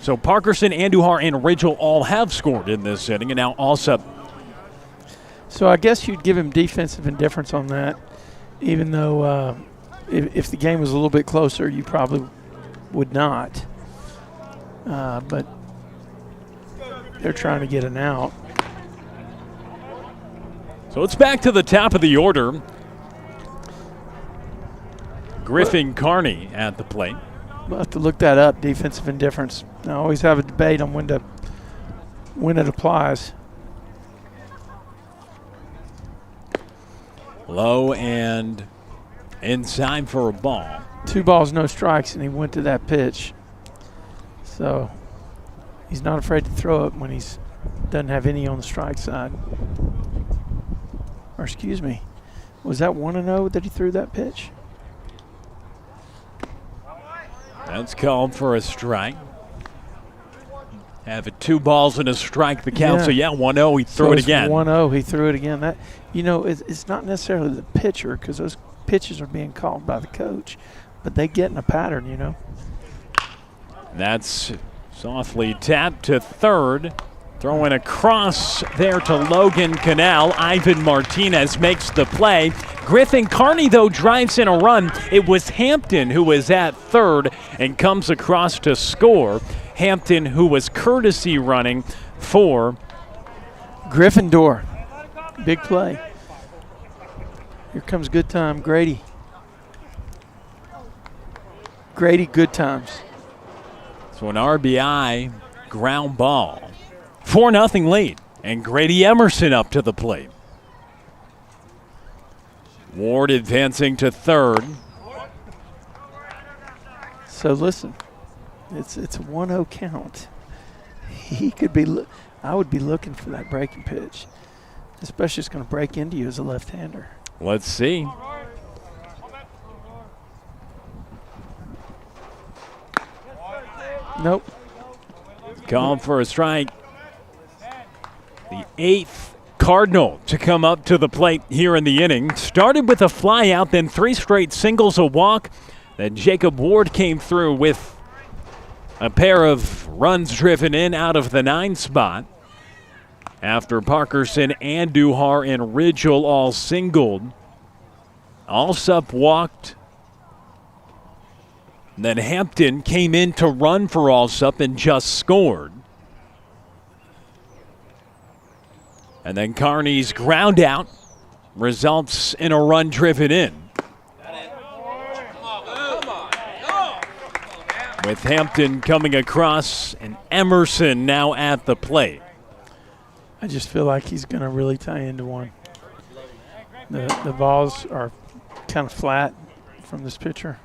So Parkerson, Andujar, and Ridgel all have scored in this inning, and now Alsop. So I guess you'd give him defensive indifference on that, even though if the game was a little bit closer, you probably would not. But they're trying to get an out. So it's back to the top of the order. Griffin Carney at the plate. We'll have to look that up, defensive indifference. I always have a debate on when it applies. Low and inside for a ball. 2 balls, no strikes, and he went to that pitch. So he's not afraid to throw it when he's doesn't have any on the strike side. Or excuse me, was that 1-0 that he threw that pitch? That's called for a strike. Have it 2 balls and a strike the count. Yeah. So yeah, 1-0, he threw it again. 1-0, he threw it again. That, you know, it's not necessarily the pitcher, because those pitches are being called by the coach, but they get in a pattern, you know. That's softly tapped to third. Throwing across there to Logan Canal. Ivan Martinez makes the play. Griffin Carney, though, drives in a run. It was Hampton who was at third and comes across to score. Hampton, who was courtesy running for Gryffindor. Big play. Here comes good time, Grady. Grady, good times. So an RBI ground ball. 4-0 lead, and Grady Emerson up to the plate. Ward advancing to third. So listen, it's a 1-0 count. He could be. I would be looking for that breaking pitch, especially it's going to break into you as a left-hander. Let's see. Nope. Called for a strike. The 8th Cardinal to come up to the plate here in the inning. Started with a fly out, then 3 straight singles, a walk. Then Jacob Ward came through with a pair of runs driven in out of the 9 spot. After Parkerson, Andujar, and Ridgel all singled. Alsop walked. Then Hampton came in to run for Alsop and just scored. And then Carney's ground out results in a run driven in. with Hampton coming across and Emerson now at the plate. I just feel like he's going to really tie into one. The balls are kind of flat from this pitcher,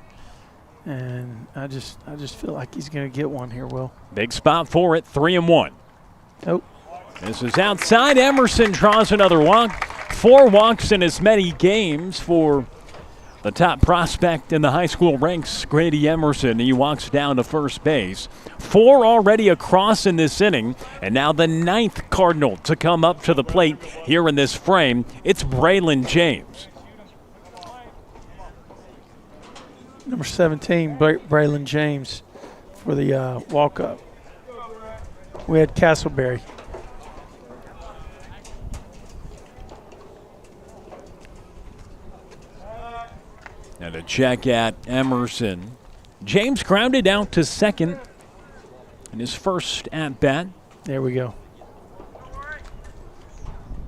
and I just feel like he's going to get one here, Will. Big spot for it, 3-1. Oh. This is outside. Emerson draws another walk. 4 walks in as many games for the top prospect in the high school ranks, Grady Emerson. He walks down to first base. 4 already across in this inning, and now the 9th Cardinal to come up to the plate here in this frame. It's Braylen James. Number 17, Braylen James for the walk-up. We had Castleberry. And a check at Emerson. James grounded out to second in his first at-bat. There we go.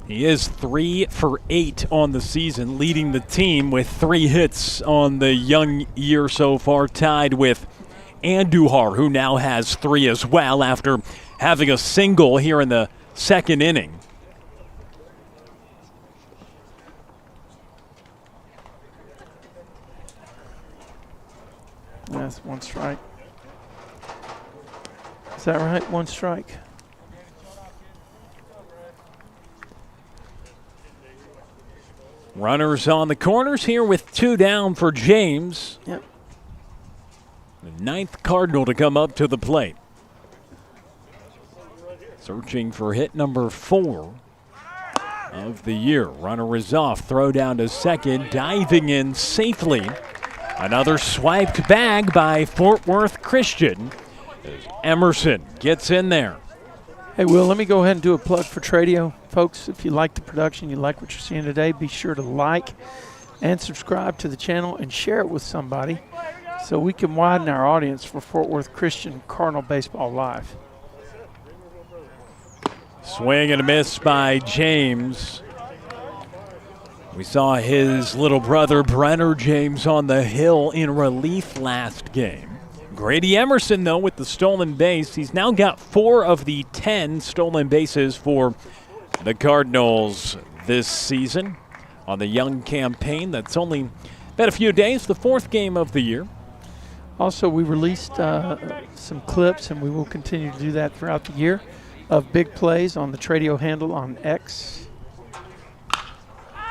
He is 3 for 8 on the season, leading the team with 3 hits on the young year so far, tied with Andujar, who now has 3 as well after having a single here in the second inning. That's 1 strike. Is that right? 1 strike. Runners on the corners here with 2 down for James. Yep. The 9th Cardinal to come up to the plate. Searching for hit number 4 of the year. Runner is off. Throw down to second. Diving in safely. Another swiped bag by Fort Worth Christian as Emerson gets in there. Hey, Will, let me go ahead and do a plug for Tradio. Folks, if you like the production, you like what you're seeing today, be sure to like and subscribe to the channel and share it with somebody so we can widen our audience for Fort Worth Christian Cardinal Baseball Live. Swing and a miss by James. We saw his little brother, Brenner James, on the hill in relief last game. Grady Emerson, though, with the stolen base. He's now got 4 of the 10 stolen bases for the Cardinals this season on the young campaign. That's only been a few days, the 4th game of the year. Also, we released some clips, and we will continue to do that throughout the year, of big plays on the Tradio handle on X.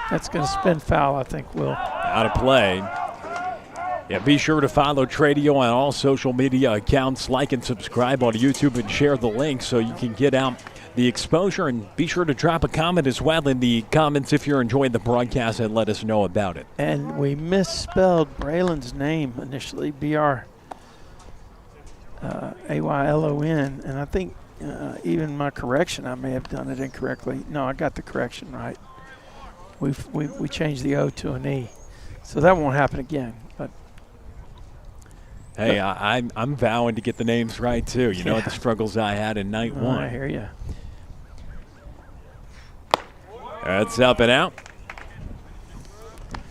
That's going to spin foul, I think, Will. Out of play. Yeah, be sure to follow Tradio on all social media accounts. Like and subscribe on YouTube and share the link so you can get out the exposure. And be sure to drop a comment as well in the comments if you're enjoying the broadcast and let us know about it. And we misspelled Braylen's name initially, B-R-A-Y-L-O-N. And I think even my correction, I may have done it incorrectly. No, I got the correction right. We changed the O to an E. So that won't happen again. But hey, I'm vowing to get the names right, too. You know the struggles I had in night 1. I hear you. That's up and out.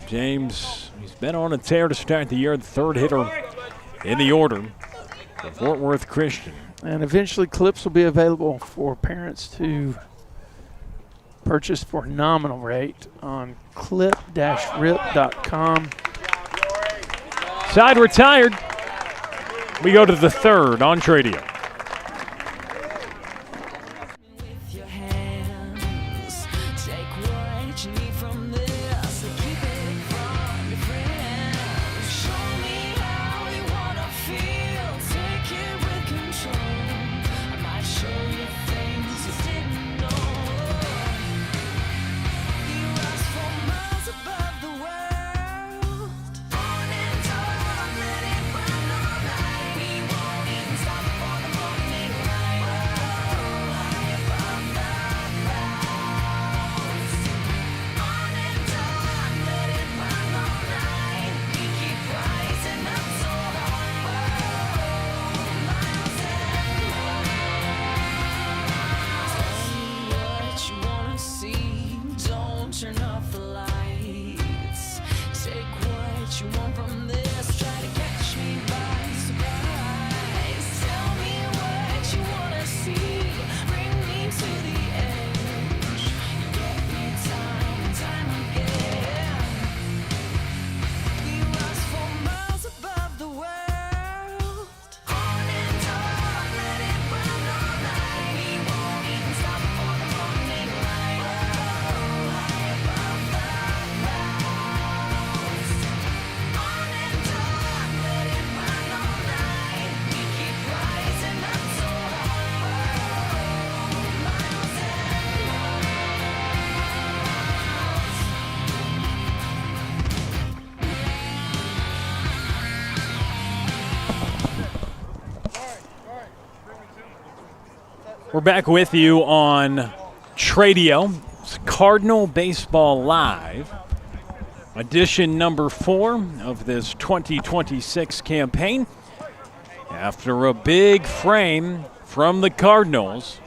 James, he's been on a tear to start the year, the 3rd hitter in the order for Fort Worth Christian. And eventually clips will be available for parents to purchase for nominal rate on clip-rip.com. Side retired. We go to the 3rd on Tradio. With your hands, take what you need from this and keep it from your friends. Show me how you wanna feel, take it with control. I might show you things you didn't know. You rise for miles above the world. On and on, let it burn all night. We won't even stop for the morning light. High above the clouds. On and on, let it burn all night. We keep rising up so high. Miles and miles. Tell me what you wanna see. Don't turn off the lights. Take what you want from this. Try to catch me by surprise. We're back with you on Tradio. It's Cardinal Baseball Live, edition number 4 of this 2026 campaign. After a big frame from the Cardinals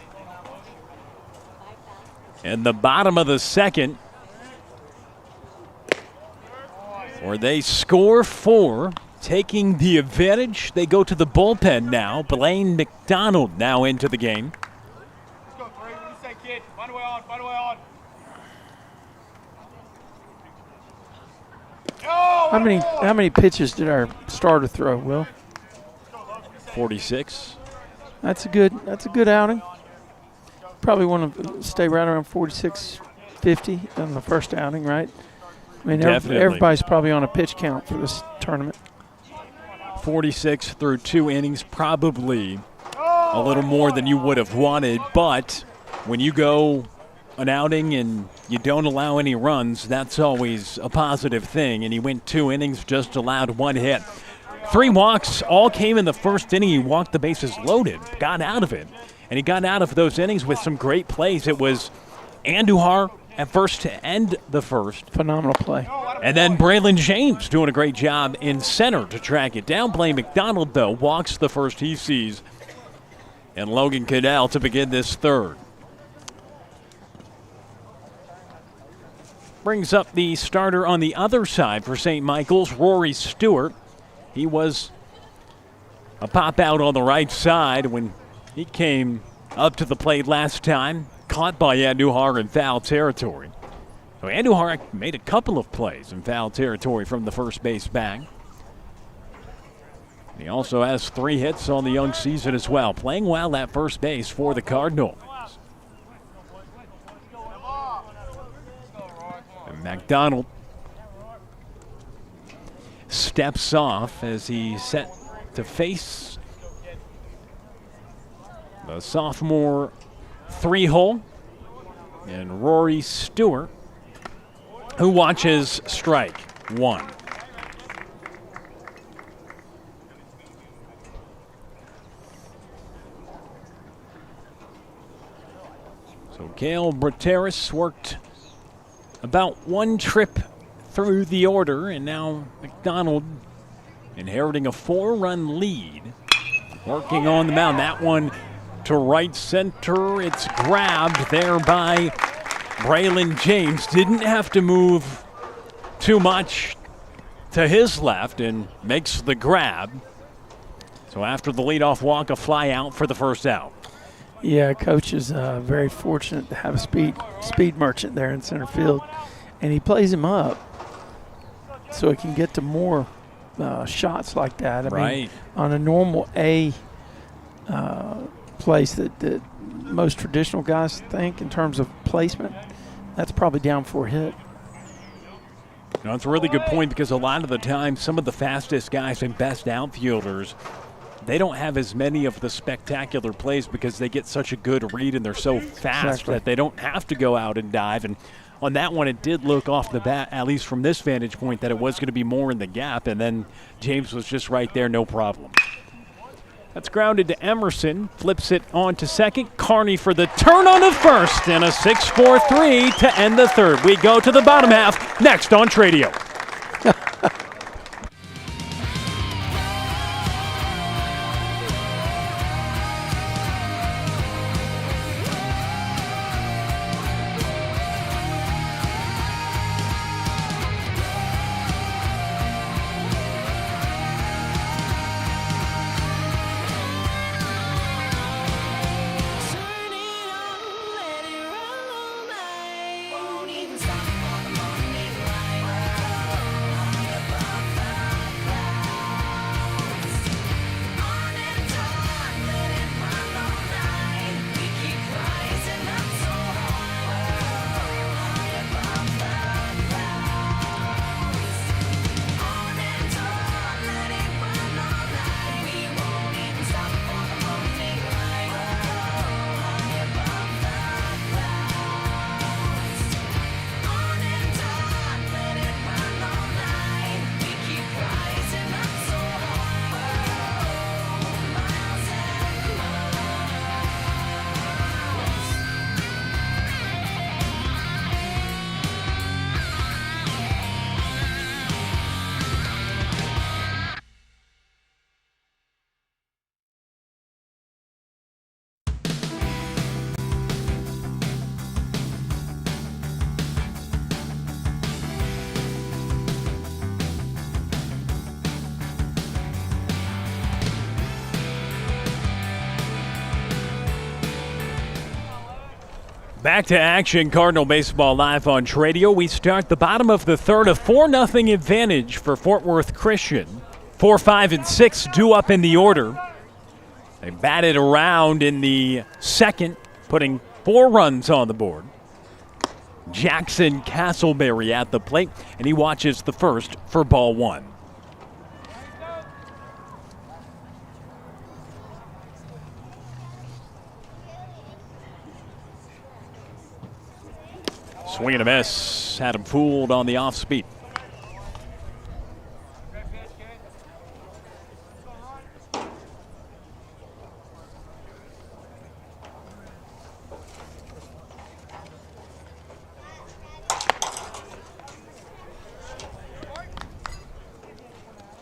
in the bottom of the second, where they score 4, taking the advantage. They go to the bullpen now. Blaine McDonald now into the game. Let's go, 3. What do you say, kid? Find a way on, find a way on. How many pitches did our starter throw, Will? 46. That's a good outing. Probably want to stay right around 46-50 in the first outing, right? I mean, Definitely. everybody's probably on a pitch count for this tournament. 46 through 2 innings, probably a little more than you would have wanted, but when you go an outing and you don't allow any runs, that's always a positive thing. And he went 2 innings, just allowed 1 hit. 3 walks, all came in the first inning. He walked the bases loaded, got out of it. And he got out of those innings with some great plays. It was Andujar at first to end the first. Phenomenal play. And then Braylen James doing a great job in center to track it down. Blaine McDonald, though, walks the first he sees. And Logan Cadell to begin this third. Brings up the starter on the other side for St. Michael's, Rory Stewart. He was a pop out on the right side when he came up to the plate last time, caught by Andujar in foul territory. So Andujar made a couple of plays in foul territory from the first base bag. He also has 3 hits on the young season as well, playing well at first base for the Cardinals. And McDonald steps off as he set to face the sophomore 3-hole and Rory Stewart, who watches strike 1. So Cale Brateris worked about 1 trip through the order, and now McDonald inheriting a 4-run lead. Working on the mound. That one to right center. It's grabbed there by Braylen James. Didn't have to move too much to his left and makes the grab. So after the leadoff walk, a fly out for the first out. Yeah, coach is very fortunate to have a speed merchant there in center field, and he plays him up so he can get to more shots like that. I mean, on a normal A place that most traditional guys think in terms of placement, that's probably down for a hit. No, it's a really good point because a lot of the time, some of the fastest guys and best outfielders, they don't have as many of the spectacular plays because they get such a good read and they're so fast that they don't have to go out and dive. And on that one, it did look off the bat, at least from this vantage point, that it was going to be more in the gap, and then James was just right there, no problem. That's grounded to Emerson, flips it on to second. Carney for the turn on to first, and a 6-4-3 to end the third. We go to the bottom half next on Tradio. Turn it on, let it run all night. Won't even stop on the morning light. Back to action, Cardinal Baseball Live on Tradio. We start the bottom of the third, a 4-0 advantage for Fort Worth Christian. 4, 5, and 6 due up in the order. They batted around in the second, putting 4 runs on the board. Jackson Castleberry at the plate, and he watches the first for ball 1. Swing and a miss. Had him fooled on the off speed.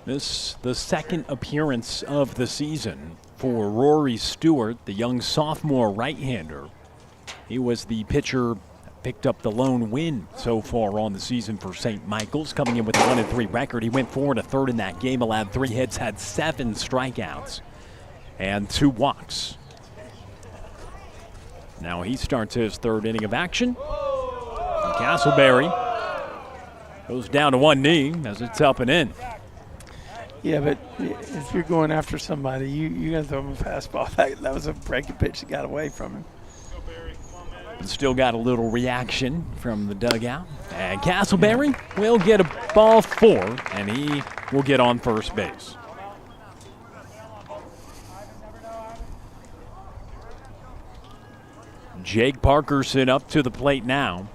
This the second appearance of the season for Rory Stewart, the young sophomore right-hander. He was the pitcher that picked up the lone win so far on the season for St. Michael's, coming in with a 1-3 record. He went 4 1/3 in that game, allowed 3 hits, had 7 strikeouts, and 2 walks. Now he starts his third inning of action. And Castleberry goes down to one knee as it's up and in. Yeah, but if you're going after somebody, you got to throw him a fastball. That was a breaking pitch that got away from him. And still got a little reaction from the dugout. And Castleberry will get a ball 4, and he will get on first base. Jake Parkerson up to the plate now.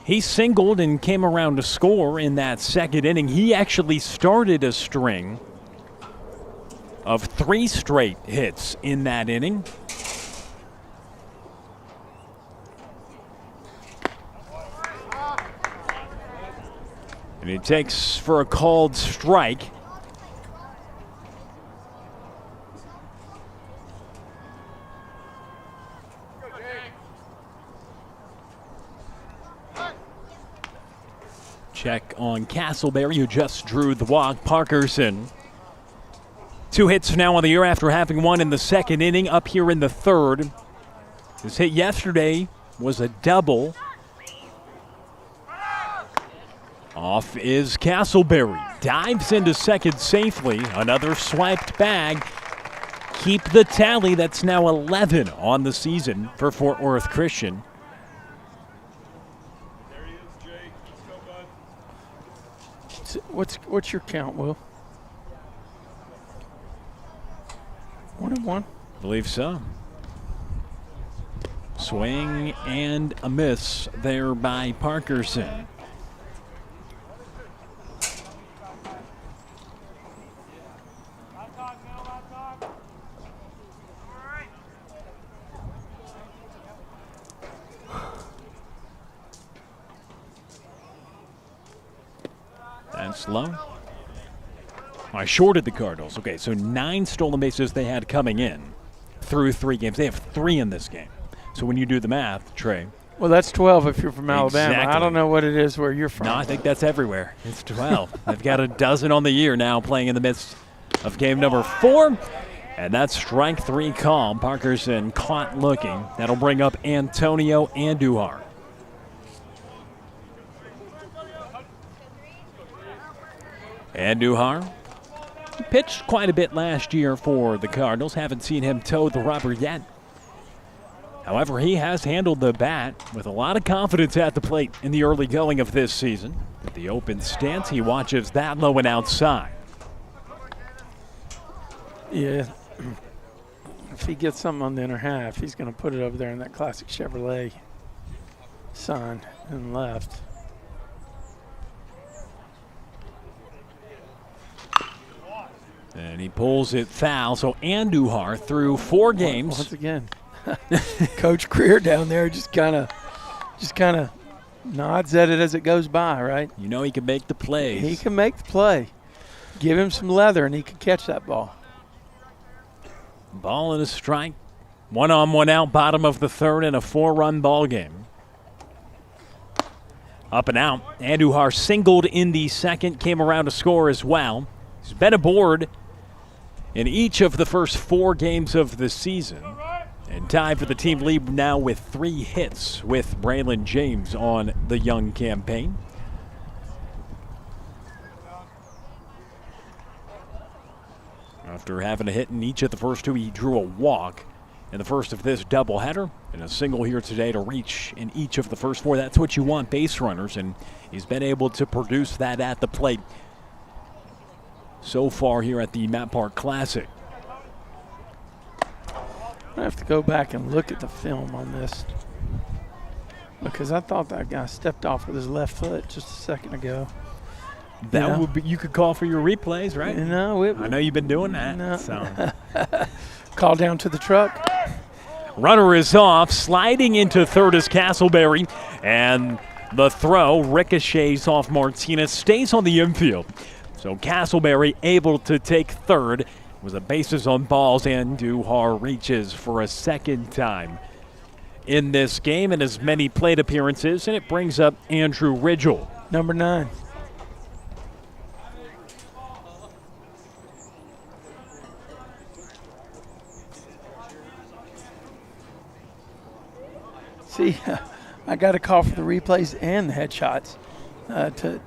He singled and came around to score in that second inning. He actually started a string of 3 straight hits in that inning. And he takes for a called strike. Check on Castleberry, who just drew the walk. Parkerson. 2 hits now on the year after having 1 in the second inning, up here in the third. His hit yesterday was a double. Off is Castleberry. Dives into second safely. Another swiped bag. Keep the tally. That's now 11 on the season for Fort Worth Christian. What's your count, Will? 1-1. I believe so. Swing and a miss there by Parkerson. That's low. I shorted the Cardinals. Okay, so 9 stolen bases they had coming in through 3 games. They have 3 in this game. So when you do the math, Trey. Well, that's 12 if you're from Alabama. Exactly. I don't know what it is where you're from. No, I think that's everywhere. It's 12. They've got a dozen on the year now playing in the midst of game number 4. And that's strike 3 call. Parkerson caught looking. That'll bring up Antonio Andujar. Andujar pitched quite a bit last year for the Cardinals. Haven't seen him toe the rubber yet. However, he has handled the bat with a lot of confidence at the plate in the early going of this season. With the open stance, he watches that low and outside. Yeah. If he gets something on the inner half, he's going to put it over there in that classic Chevrolet sign and left. And he pulls it foul. So Andujar through 4 games. Once again, Coach Greer down there just kind of nods at it as it goes by, right? You know he can make the plays. He can make the play. Give him some leather, and he can catch that ball. Ball and a strike. 1 on, 1 out, bottom of the third, in a 4-run ball game. Up and out. Andujar singled in the second, came around to score as well. He's been aboard in each of the first 4 games of the season. And tied for the team lead now with 3 hits with Braylen James on the young campaign. After having a hit in each of the first 2, he drew a walk in the first of this doubleheader, and a single here today to reach in each of the first 4. That's what you want, base runners, and he's been able to produce that at the plate so far here at the Matt Park Classic. I have to go back and look at the film on this because I thought that guy stepped off with his left foot just a second ago. That would be, you could call for your replays, right? No, I know you've been doing that. No. So. Call down to the truck. Runner is off, sliding into third is Castleberry, and the throw ricochets off Martinez, stays on the infield. So Castleberry able to take third with the bases on balls, and Andujar reaches for a second time in this game and as many plate appearances, and it brings up Andrew Ridgel. Number 9. See, I got to call for the replays and the headshots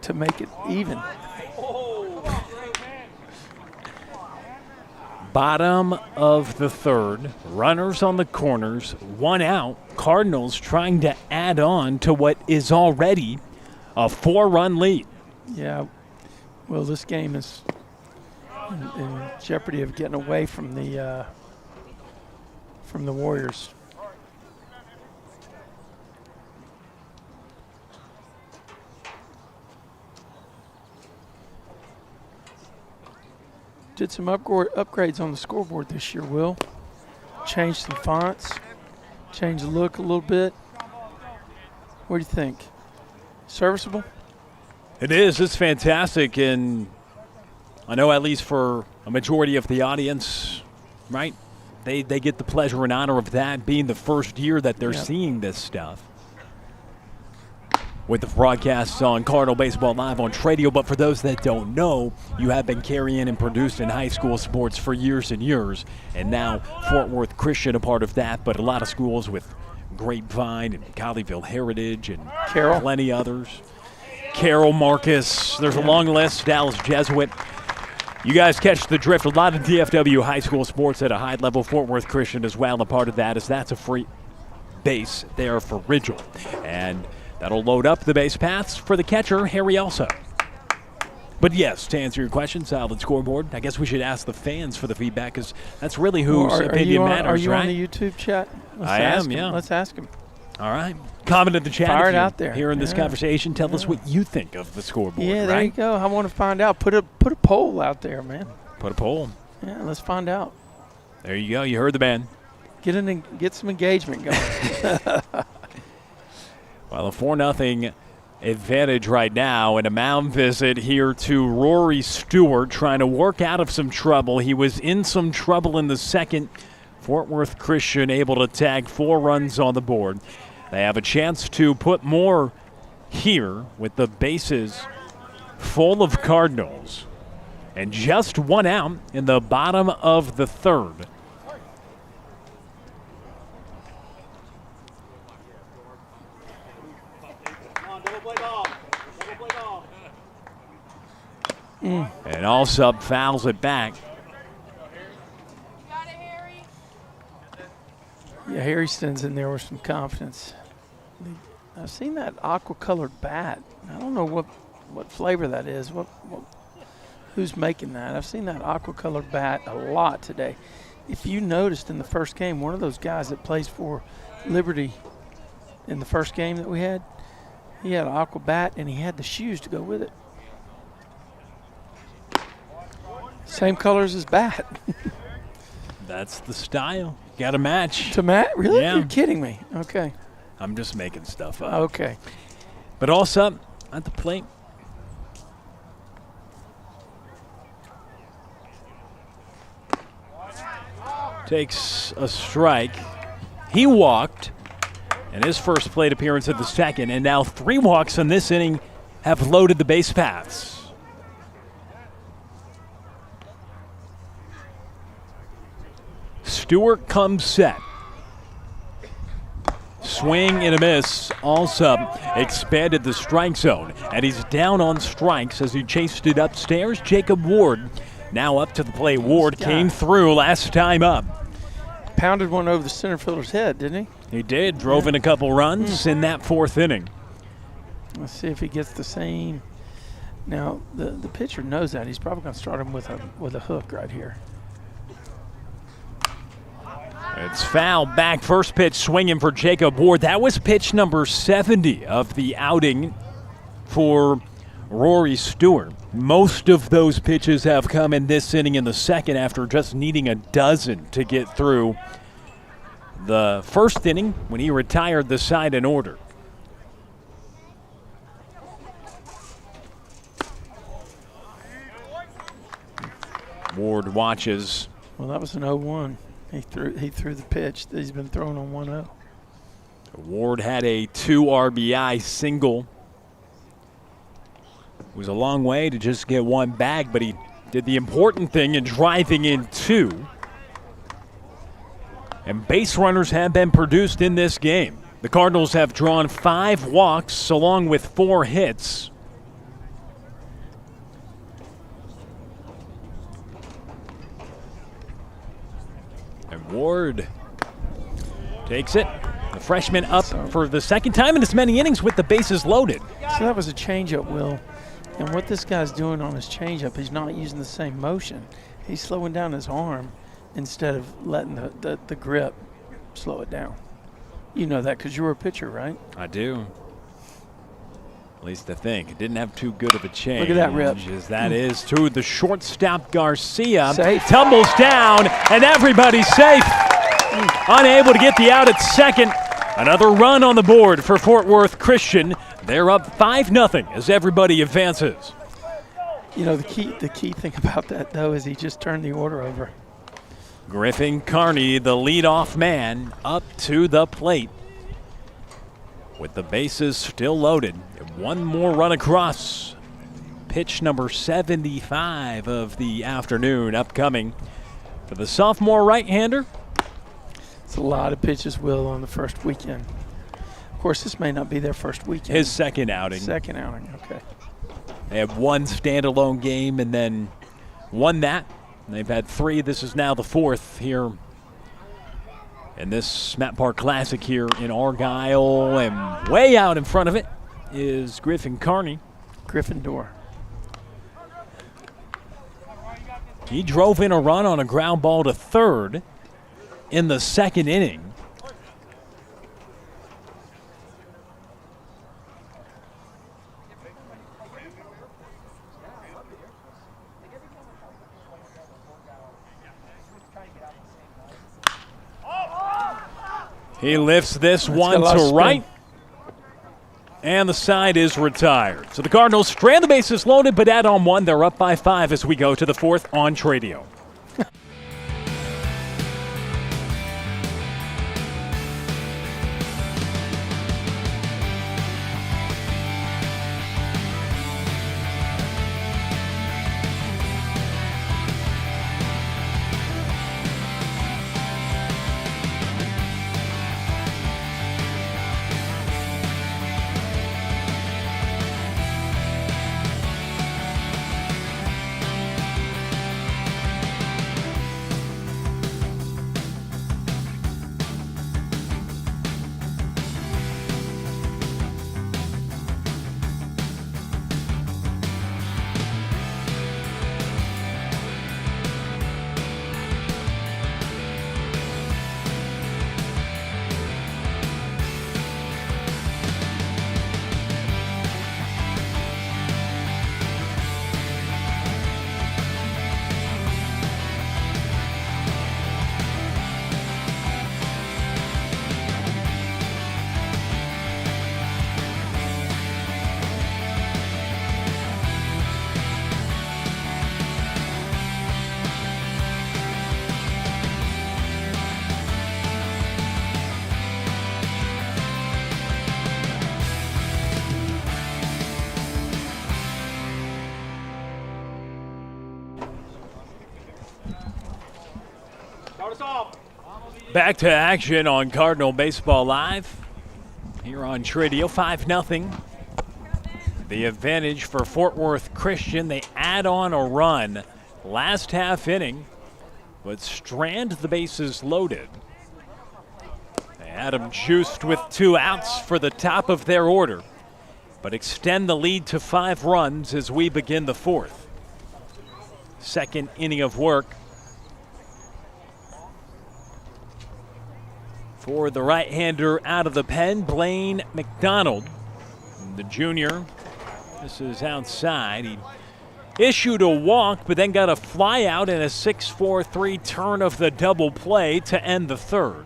to make it even. Bottom of the third, runners on the corners, 1 out. Cardinals trying to add on to what is already a 4-run lead. Yeah, well, this game is in jeopardy of getting away from the Warriors. Did some upgrades on the scoreboard this year, Will. Changed some fonts, changed the look a little bit. What do you think? Serviceable? It is. It's fantastic, and I know at least for a majority of the audience, right, they get the pleasure and honor of that being the first year that they're seeing this stuff. With the broadcasts on Cardinal Baseball Live on Tradio. But for those that don't know, you have been carrying and produced in high school sports for years and years, and now Fort Worth Christian a part of that, but a lot of schools with Grapevine and Colleyville Heritage and Carroll. Plenty others. Carroll, Marcus, there's a long list, Dallas Jesuit. You guys catch the drift. A lot of DFW high school sports at a high level. Fort Worth Christian as well, a part of that, as that's a free base there for Ridgel. And that'll load up the base paths for the catcher, Harry Elsa. But yes, to answer your question, solid scoreboard. I guess we should ask the fans for the feedback, because that's really whose opinion matters, right? Are you on the YouTube chat? I am, yeah. Let's ask him. All right. Comment in the chat. Fire if it you're out there. Here in this conversation, tell us what you think of the scoreboard. Yeah, right? there you go. I want to find out. Put a poll out there, man. Put a poll. Yeah, let's find out. There you go. You heard the man. Get some engagement going. Well, a 4-0 advantage right now, and a mound visit here to Rory Stewart, trying to work out of some trouble. He was in some trouble in the second. Fort Worth Christian able to tag 4 runs on the board. They have a chance to put more here with the bases full of Cardinals. And just 1 out in the bottom of the third. And Allsup fouls it back. Yeah, Harry stands in there with some confidence. I've seen that aqua-colored bat. I don't know what flavor that is. Who's making that? I've seen that aqua-colored bat a lot today. If you noticed in the first game, one of those guys that plays for Liberty in the first game that we had, he had an aqua bat and he had the shoes to go with it. Same color as his bat. That's the style. Got to match. To Matt? Really? Yeah. You're kidding me. Okay. I'm just making stuff up. Okay. But also at the plate. Takes a strike. He walked in his first plate appearance of the second, and now 3 walks in this inning have loaded the base paths. Stewart comes set. Swing and a miss. Also expanded the strike zone, and he's down on strikes as he chased it upstairs. Jacob Ward now up to the plate. Ward came through last time up. Pounded one over the center fielder's head, didn't he? He did. Drove in a couple runs in that fourth inning. Let's see if he gets the same. Now, the pitcher knows that. He's probably going to start him with a hook right here. It's foul back. First pitch swinging for Jacob Ward. That was pitch number 70 of the outing for Rory Stewart. Most of those pitches have come in this inning in the second after just needing a dozen to get through the first inning when he retired the side in order. Ward watches. Well, that was an 0-1. He threw the pitch that he's been throwing on 1-0. Ward had a 2 RBI single. It was a long way to just get one bag, but he did the important thing in driving in 2. And base runners have been produced in this game. The Cardinals have drawn 5 walks along with 4 hits. And Ward takes it. The freshman up for the second time in as many innings with the bases loaded. So that was a changeup, Will. And what this guy's doing on his changeup, he's not using the same motion. He's slowing down his arm instead of letting the grip slow it down. You know that because you were a pitcher, right? I do. At least I think. It didn't have too good of a change. Look at that rip. As that is to the shortstop Garcia. Safe. Tumbles down, and everybody's safe. Unable to get the out at second. Another run on the board for Fort Worth Christian. They're up 5-0 as everybody advances. You know, the key thing about that, though, is he just turned the order over. Griffin Carney, the leadoff man, up to the plate. With the bases still loaded. One more run across. Pitch number 75 of the afternoon upcoming for the sophomore right-hander. It's a lot of pitches, Will, on the first weekend. Of course, this may not be their first weekend. His second outing. Second outing, okay. They had one standalone game and then won that. They've had 3. This is now the 4th here in this Matt Park Classic here in Argyle. And way out in front of it is Griffin Carney. Gryffindor. He drove in a run on a ground ball to third in the second inning. He lifts this one to right, and the side is retired. So the Cardinals strand the bases loaded, but add on 1. They're up by 5 as we go to the 4th on Tradio. Back to action on Cardinal Baseball Live. here on Tradio, 5-0. The advantage for Fort Worth Christian. They add on a run last half inning, but strand the bases loaded. They had them juiced with 2 outs for the top of their order, but extend the lead to 5 runs as we begin the 4th. Second inning of work for the right-hander out of the pen, Blaine McDonald, the junior. This is outside. He issued a walk, but then got a fly out and a 6-4-3 turn of the double play to end the 3rd.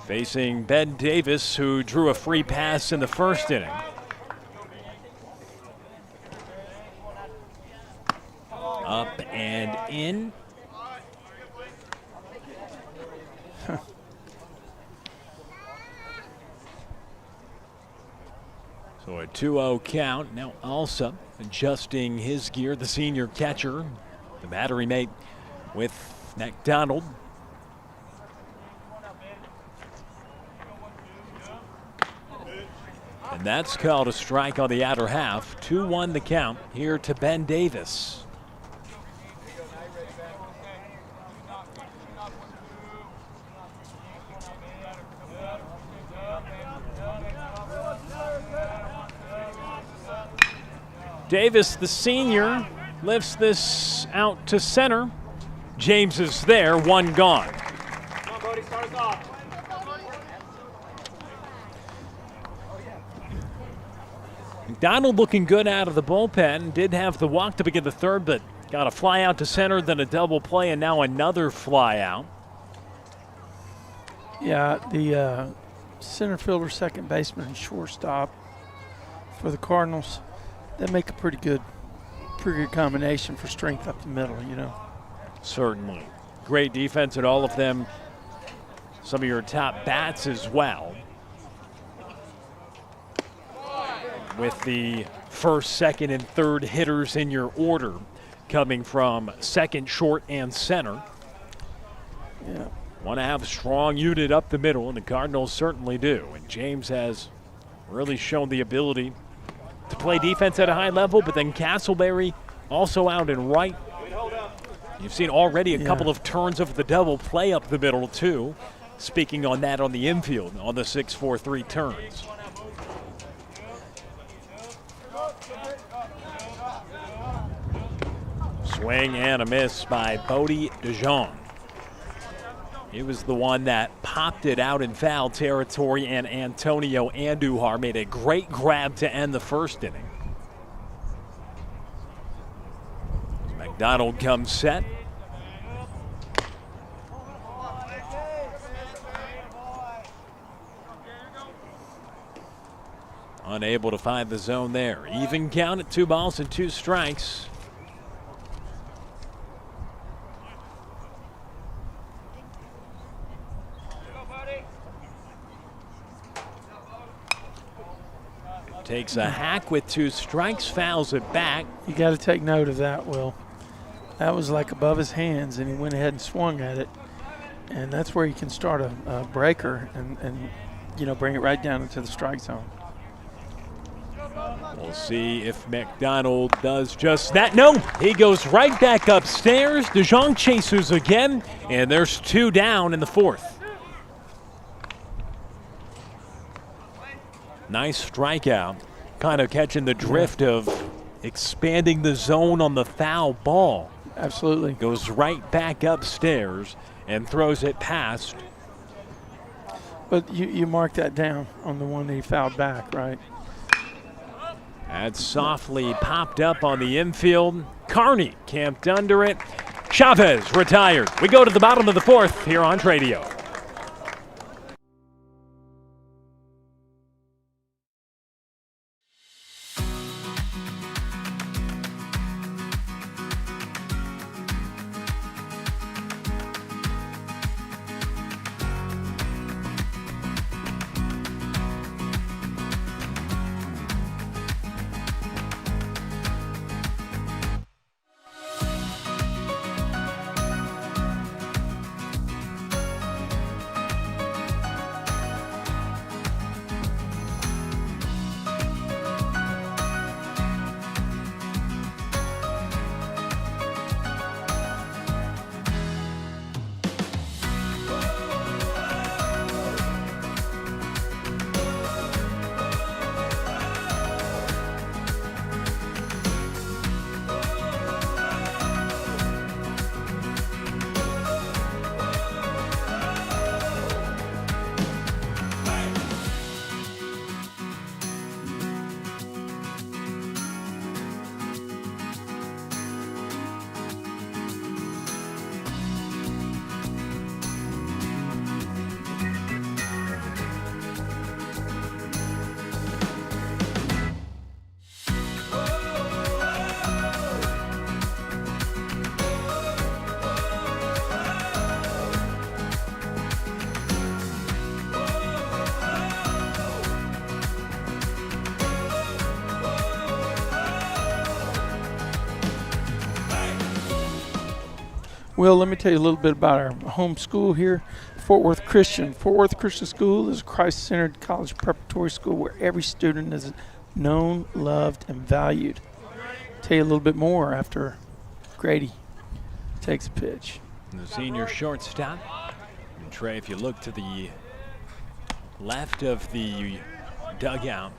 Facing Ben Davis, who drew a free pass in the 1st inning. Up and in. So a 2-0 count. Now Alsa adjusting his gear, the senior catcher, the battery mate with McDonald. And that's called a strike on the outer half. 2-1 the count here to Ben Davis. Davis, the senior, lifts this out to center. James is there, 1 gone. Come on, Bodie, start us off. McDonald looking good out of the bullpen. Did have the walk to begin the 3rd, but got a fly out to center, then a double play, and now another fly out. Yeah, the center fielder, second baseman, and shortstop for the Cardinals, they make a pretty good combination for strength up the middle, you know. Certainly. Great defense at all of them. Some of your top bats as well. With the 1st, 2nd, and 3rd hitters in your order coming from second, short, and center. Yeah. Want to have a strong unit up the middle, and the Cardinals certainly do. And James has really shown the ability to play defense at a high level, but then Castleberry also out and right. You've seen already a couple of turns of the double play up the middle, too. Speaking on that on the infield, on the 6-4-3 turns. Swing and a miss by Bodie DeJong. He was the one that popped it out in foul territory, and Antonio Andujar made a great grab to end the 1st inning. McDonald comes set. Unable to find the zone there. Even count at 2 balls and 2 strikes. Takes a hack with 2 strikes, fouls it back. You got to take note of that, Will. That was like above his hands, and he went ahead and swung at it. And that's where you can start a breaker and you know, bring it right down into the strike zone. We'll see if McDonald does just that. No, he goes right back upstairs. DeJong chases again, and there's 2 down in the 4th. Nice strikeout, kind of catching the drift of expanding the zone on the foul ball. Absolutely. Goes right back upstairs and throws it past. But you mark that down on the one that he fouled back, right? That softly popped up on the infield. Carney camped under it. Chavez retired. We go to the bottom of the 4th here on Tradio. Will, let me tell you a little bit about our home school here, Fort Worth Christian. Fort Worth Christian School is a Christ-centered college preparatory school where every student is known, loved, and valued. I'll tell you a little bit more after Grady takes a pitch. The senior shortstop. And Trey, if you look to the left of the dugout.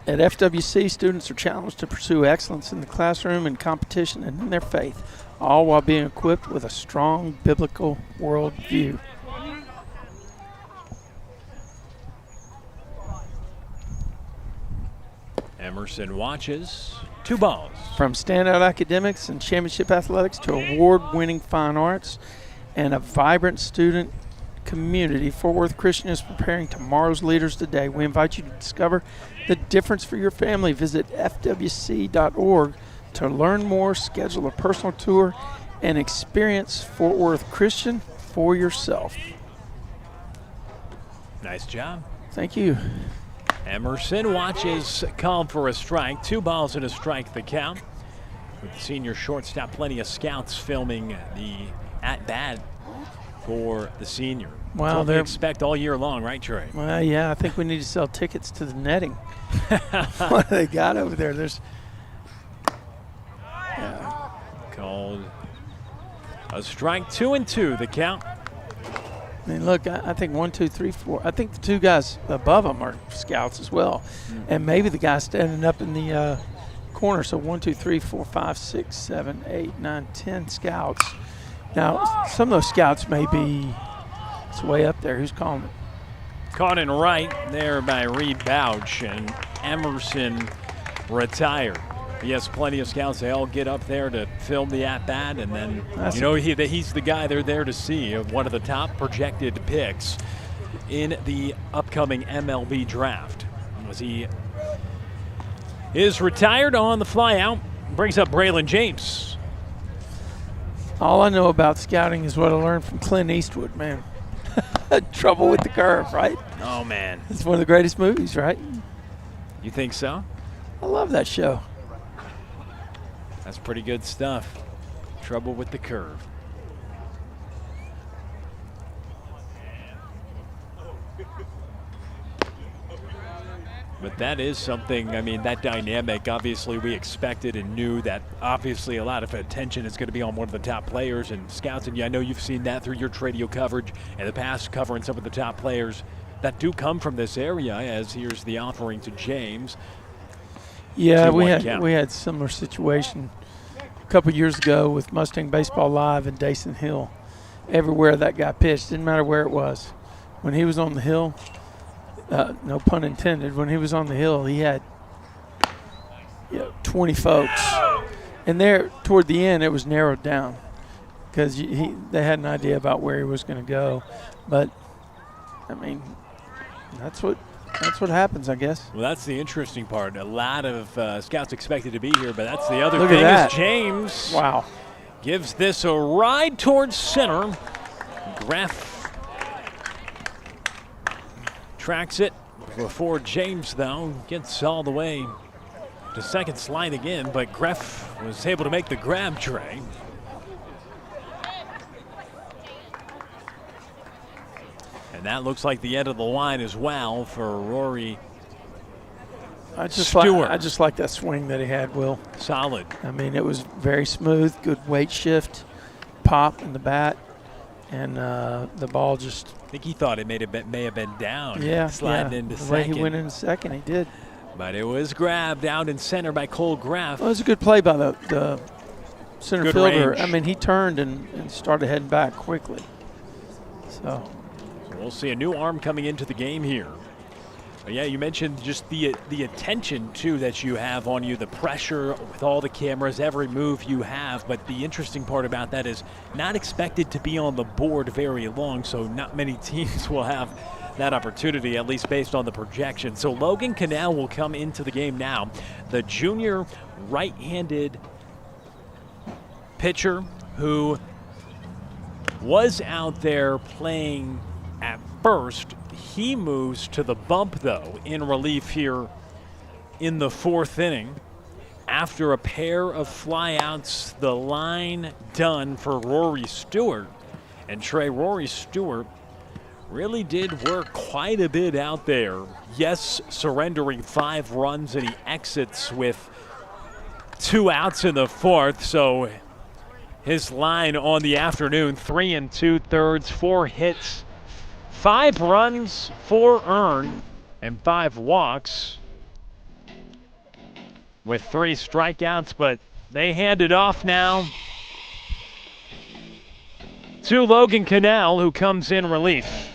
At FWC, students are challenged to pursue excellence in the classroom and competition and in their faith, all while being equipped with a strong biblical worldview. Emerson watches. 2 balls. From standout academics and championship athletics to award-winning fine arts and a vibrant student community, Fort Worth Christian is preparing tomorrow's leaders today. We invite you to discover the difference for your family. Visit fwc.org to learn more, schedule a personal tour, and experience Fort Worth Christian for yourself. Nice job. Thank you. Emerson watches, called for a strike. 2 balls and a strike the count. With the senior shortstop, plenty of scouts filming the at-bat for the senior. Wow, what they they're expect all year long, right, Trey? Well, yeah, I think we need to sell tickets to the netting. What do they got over there? There's Called a strike. 2-2 the count. I mean, look, I think 1, 2, 3, 4. I think the 2 guys above them are scouts as well. And maybe the guy standing up in the corner. So 1, 2, 3, 4, 5, 6, 7, 8, 9, 10 scouts. Now, some of those scouts may be, it's way up there. Who's calling it? Caught in right there by Reed Bouch, and Emerson retired. Yes, plenty of scouts. They all get up there to film the at-bat, and then, he's the guy they're there to see, one of the top projected picks in the upcoming MLB draft. As he is retired on the flyout, brings up Braylen James. All I know about scouting is what I learned from Clint Eastwood, man. Trouble with the Curve, right? Oh, man. It's one of the greatest movies, right? You think so? I love that show. That's pretty good stuff. Trouble with the Curve. But that is something, I mean, that dynamic, obviously we expected and knew that obviously a lot of attention is going to be on one of the top players and scouts. And I know you've seen that through your Tradio coverage in the past, covering some of the top players that do come from this area, as here's the offering to James. Yeah, we had similar situation a couple years ago with Mustang Baseball Live and Dason Hill. Everywhere that guy pitched, didn't matter where it was. When he was on the hill, no pun intended, when he was on the hill, he had 20 folks. And there, toward the end, it was narrowed down because they had an idea about where he was going to go. But, I mean, that's what happens, I guess. Well, that's the interesting part. A lot of scouts expected to be here, but that's the other Look thing at that. is James gives this a ride towards center. Greff tracks it before James, though, gets all the way to second slide again, but Greff was able to make the grab, Trey. And that looks like the end of the line as well for Rory Stewart. I just like that swing that he had, Will. Solid. I mean, it was very smooth, good weight shift, pop in the bat, and the ball just. I think he thought it may have been down. Sliding into second. The way second. he went into second, he did. But it was grabbed out in center by Cole Greff. Well, it was a good play by the center Good fielder. range. I mean, he turned and started heading back quickly. So we'll see a new arm coming into the game here. But yeah, you mentioned just the attention, too, that you have on you, the pressure with all the cameras, every move you have. But the interesting part about that is not expected to be on the board very long, so not many teams will have that opportunity, at least based on the projection. So Logan Cannell will come into the game now. The junior right-handed pitcher who was out there playing at first. He moves to the bump, though, in relief here in the 4th inning. after a pair of flyouts, the line done for Rory Stewart. And Trey, Rory Stewart really did work quite a bit out there. Yes, surrendering 5 runs, and he exits with 2 outs in the 4th. So his line on the afternoon, 3 2/3, 4 hits, 5 runs, 4 earned, and 5 walks with 3 strikeouts, but they hand it off now to Logan Cannell, who comes in relief.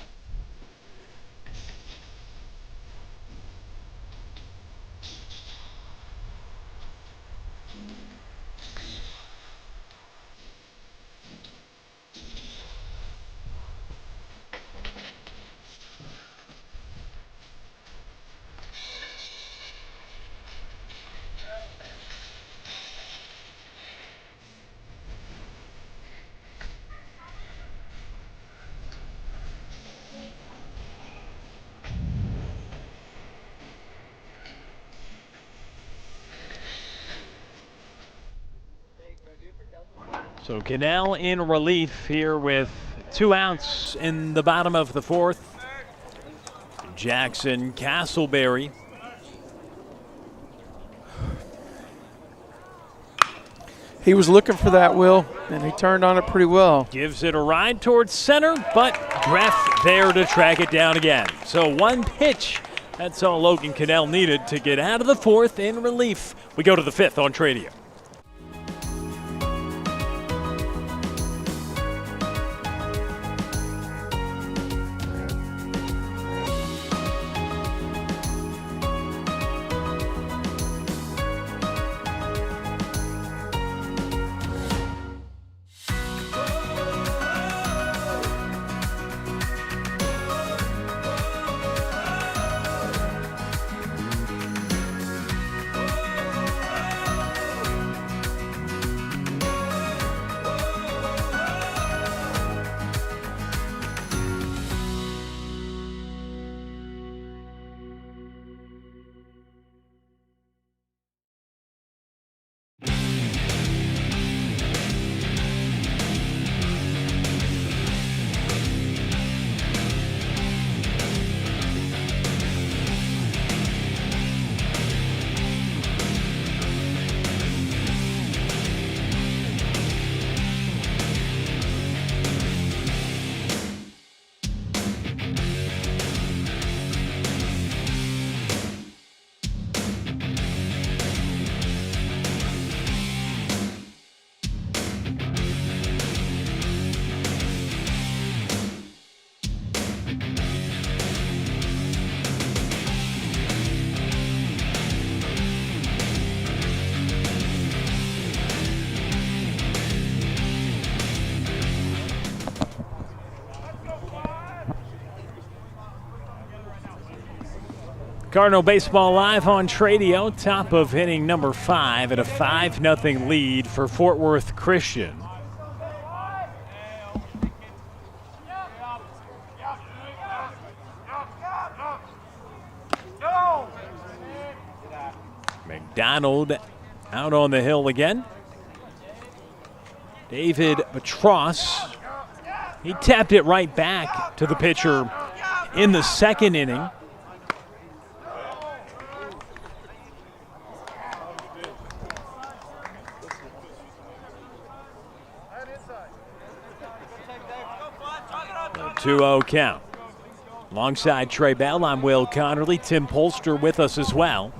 So Cannell in relief here with 2 outs in the bottom of the 4th. Jackson Castleberry. He was looking for that, Will, and he turned on it pretty well. Gives it a ride towards center, but Greff there to track it down again. So 1 pitch, that's all Logan Cannell needed to get out of the 4th in relief. We go to the 5th on Tradio. Cardinal Baseball Live on Tradio, top of inning number 5 at a 5-0 lead for Fort Worth Christian. McDonald out on the hill again. David Petros, he tapped it right back to the pitcher in the 2nd inning. A 2-0 count. Alongside Trey Bell, I'm Will Connerly. Tim Polster with us as well.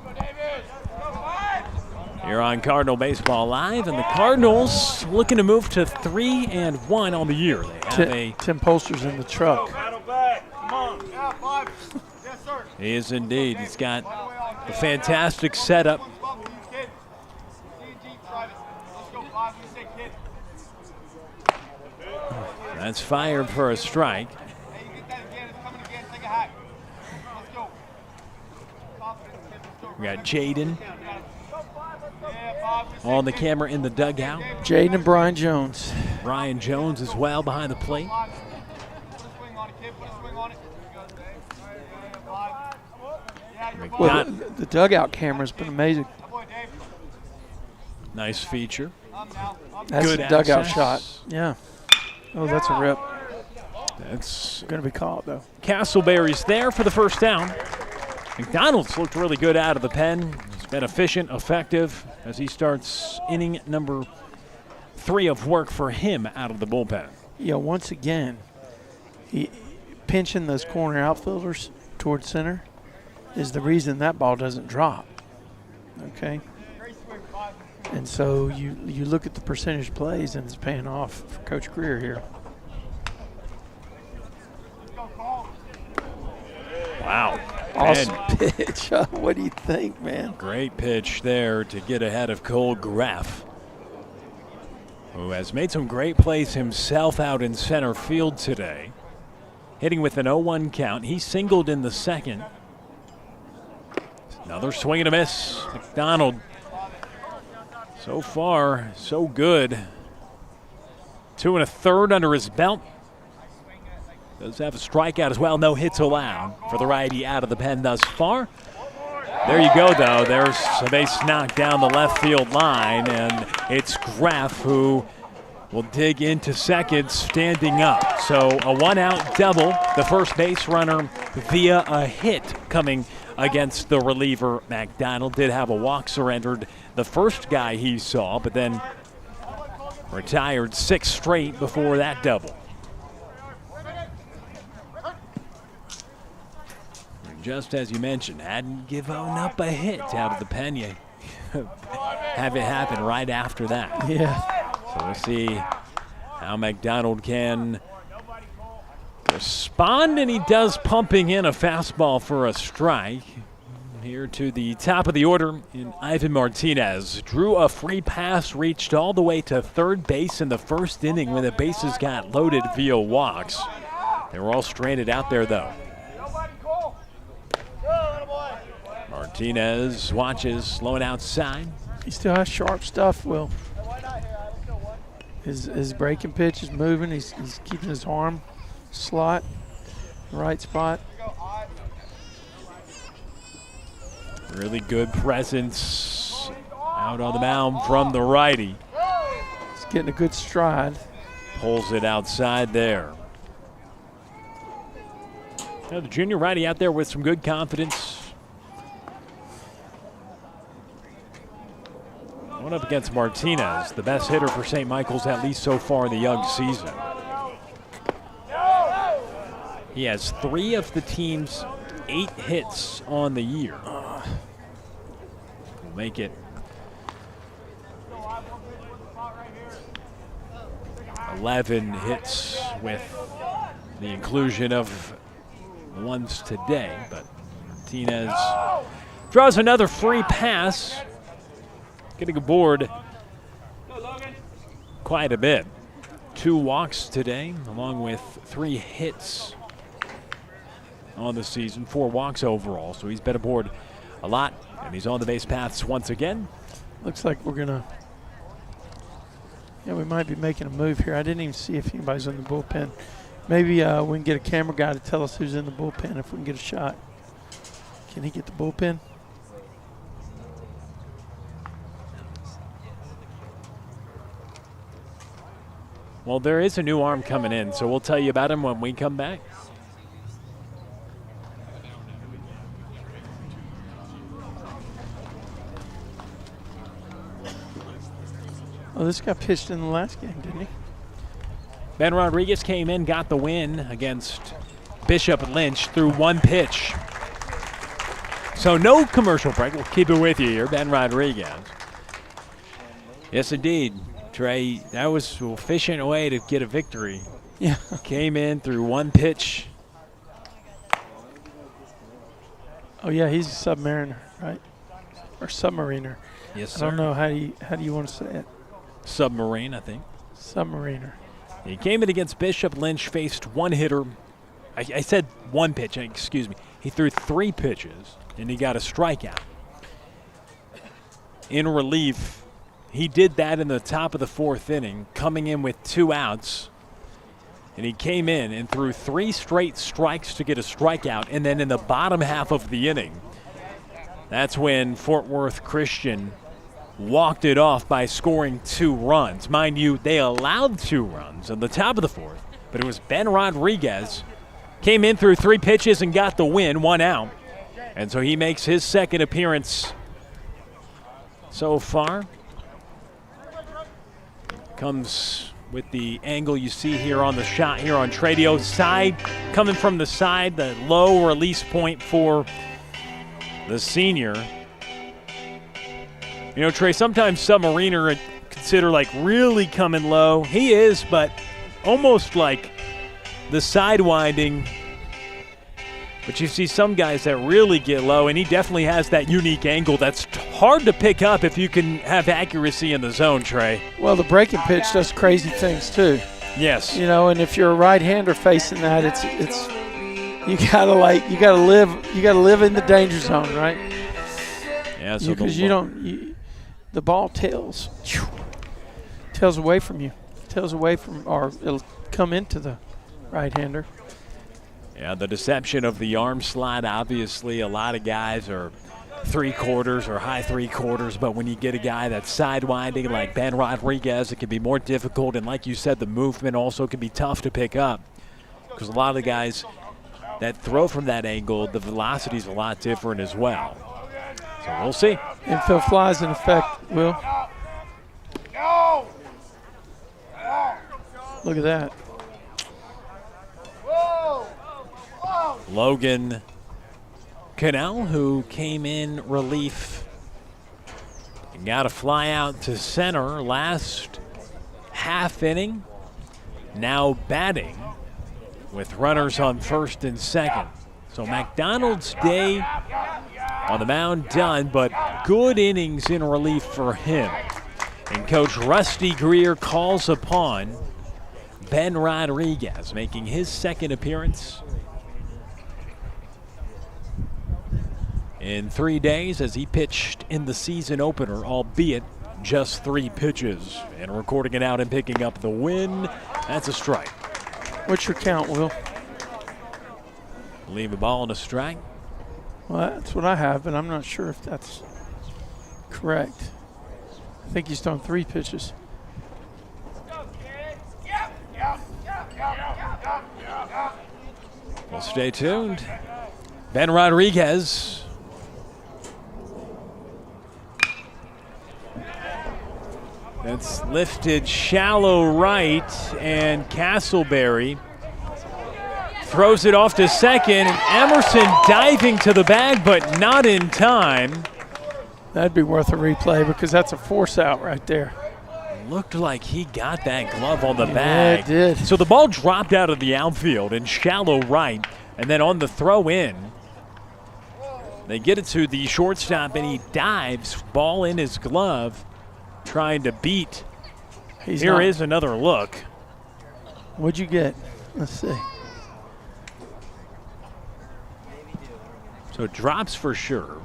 Here on Cardinal Baseball Live, and the Cardinals looking to move to 3-1 on the year. They have Tim Polster's in the truck. He is indeed. He's got a fantastic setup. That's fired for a strike. We got Jaden on the camera in the dugout. Jaden and Brian Jones. Brian Jones as well behind the plate. Well, the dugout camera's been amazing. Nice feature. That's Good a dugout access. shot. Yeah. Oh, that's a rip. That's Going to be caught, though. Castleberry's there for the first down. McDonald's looked really good out of the pen. He's been efficient, effective as he starts inning number 3 of work for him out of the bullpen. Yeah, once again, he pinching those corner outfielders towards center is the reason that ball doesn't drop. Okay? And so you look at the percentage plays, and it's paying off for Coach Greer here. Wow. Awesome And pitch. What do you think, man? great pitch there to get ahead of Cole Graff, who has made some great plays himself out in center field today. Hitting with an 0-1 count. He singled in the second. Another swing and a miss. McDonald, so far, so good. 2 1/3 under his belt. Does have a strikeout as well. No hits allowed for the righty out of the pen thus far. There you go, though. There's a base knock down the left field line, and it's Graff who will dig into second standing up. So a 1-out double. The first base runner via a hit coming against the reliever. McDonald did have a walk surrendered the first guy he saw, but then retired 6 straight before that double. Just as you mentioned, hadn't given up a hit out of the pen. You have it happen right after that. Yeah. So we'll see how McDonald can respond, and he does, pumping in a fastball for a strike. Here to the top of the order in Ivan Martinez. Drew a free pass, reached all the way to third base in the first inning when the bases got loaded via walks. They were all stranded out there, though. Martinez watches, slowing outside. He still has sharp stuff, Will. His breaking pitch is moving. He's keeping his arm slot, right spot. Really good presence out on the mound from the righty. He's getting a good stride. Pulls it outside there. Now the junior righty out there with some good confidence. Going up against Martinez, the best hitter for St. Michael's, at least so far in the young season. He has 3 of the team's 8 hits on the year. Will make it 11 hits with the inclusion of ones today, but Martinez draws another free pass, getting aboard quite a bit. 2 walks today, along with 3 hits on the season, 4 walks overall, so he's been aboard a lot, and he's on the base paths once again. Looks like we're gonna. Yeah, we might be making a move here. I didn't even see if anybody's in the bullpen. Maybe we can get a camera guy to tell us who's in the bullpen if we can get a shot. Can he get the bullpen? Well, there is a new arm coming in, so we'll tell you about him when we come back. Oh, this guy pitched in the last game, didn't he? Ben Rodriguez came in, got the win against Bishop Lynch through 1 pitch. So no commercial break. We'll keep it with you here, Ben Rodriguez. Yes, indeed, Trey. That was an efficient way to get a victory. Yeah. Came in through 1 pitch. Oh yeah, he's a submariner, right? Or submariner. Yes, I sir. don't know how do you want to say it? Submarine, I think. Submariner. He came in against Bishop Lynch, faced 1 hitter. I said 1 pitch, excuse me. He threw 3 pitches, and he got a strikeout. In relief, he did that in the top of the 4th inning, coming in with 2 outs. And he came in and threw 3 straight strikes to get a strikeout. And then in the bottom half of the inning, that's when Fort Worth Christian walked it off by scoring 2 runs. Mind you, they allowed 2 runs on the top of the 4th, but it was Ben Rodriguez. Came in through 3 pitches and got the win, 1 out. And so he makes his second appearance so far. Comes with the angle you see here on the shot here on Tradio. Side, coming from the side, the low release point for the senior. You know, Trey, sometimes Submariner are consider like really coming low. He is, but almost like the side winding. But you see some guys that really get low, and he definitely has that unique angle that's hard to pick up if you can have accuracy in the zone, Trey. Well, the breaking pitch does crazy things too. Yes. You know, and if you're a right-hander facing that, it's you gotta live in the danger zone, right? Yeah. So because the ball tails away from you, or it'll come into the right-hander. Yeah, the deception of the arm slide, obviously a lot of guys are 3/4 or high 3/4, but when you get a guy that's sidewinding like Ben Rodriguez, it can be more difficult, and like you said, the movement also can be tough to pick up because a lot of the guys that throw from that angle, the velocity is a lot different as well. So we'll see. Infield flies in effect, Will. Look at that. Logan Cannell, who came in relief and got a fly out to center last half inning, now batting with runners on first and second. So McDonald's day on the mound done, but good innings in relief for him. And Coach Rusty Greer calls upon Ben Rodriguez, making his second appearance in 3 days as he pitched in the season opener, albeit just 3 pitches. And recording it out and picking up the win, that's a strike. What's your count, Will? Leave a ball and a strike. Well, that's what I have, but I'm not sure if that's correct. I think he's thrown 3 pitches. Well, stay tuned. Ben Rodriguez. That's lifted shallow right, and Castleberry throws it off to second, and Emerson diving to the bag, but not in time. That'd be worth a replay because that's a force out right there. Looked like he got that glove on the bag. Yeah, it did. So the ball dropped out of the outfield in shallow right, and then on the throw in, they get it to the shortstop, and he dives, ball in his glove, trying to beat. Here is another look. What'd you get? Let's see. So it drops for sure.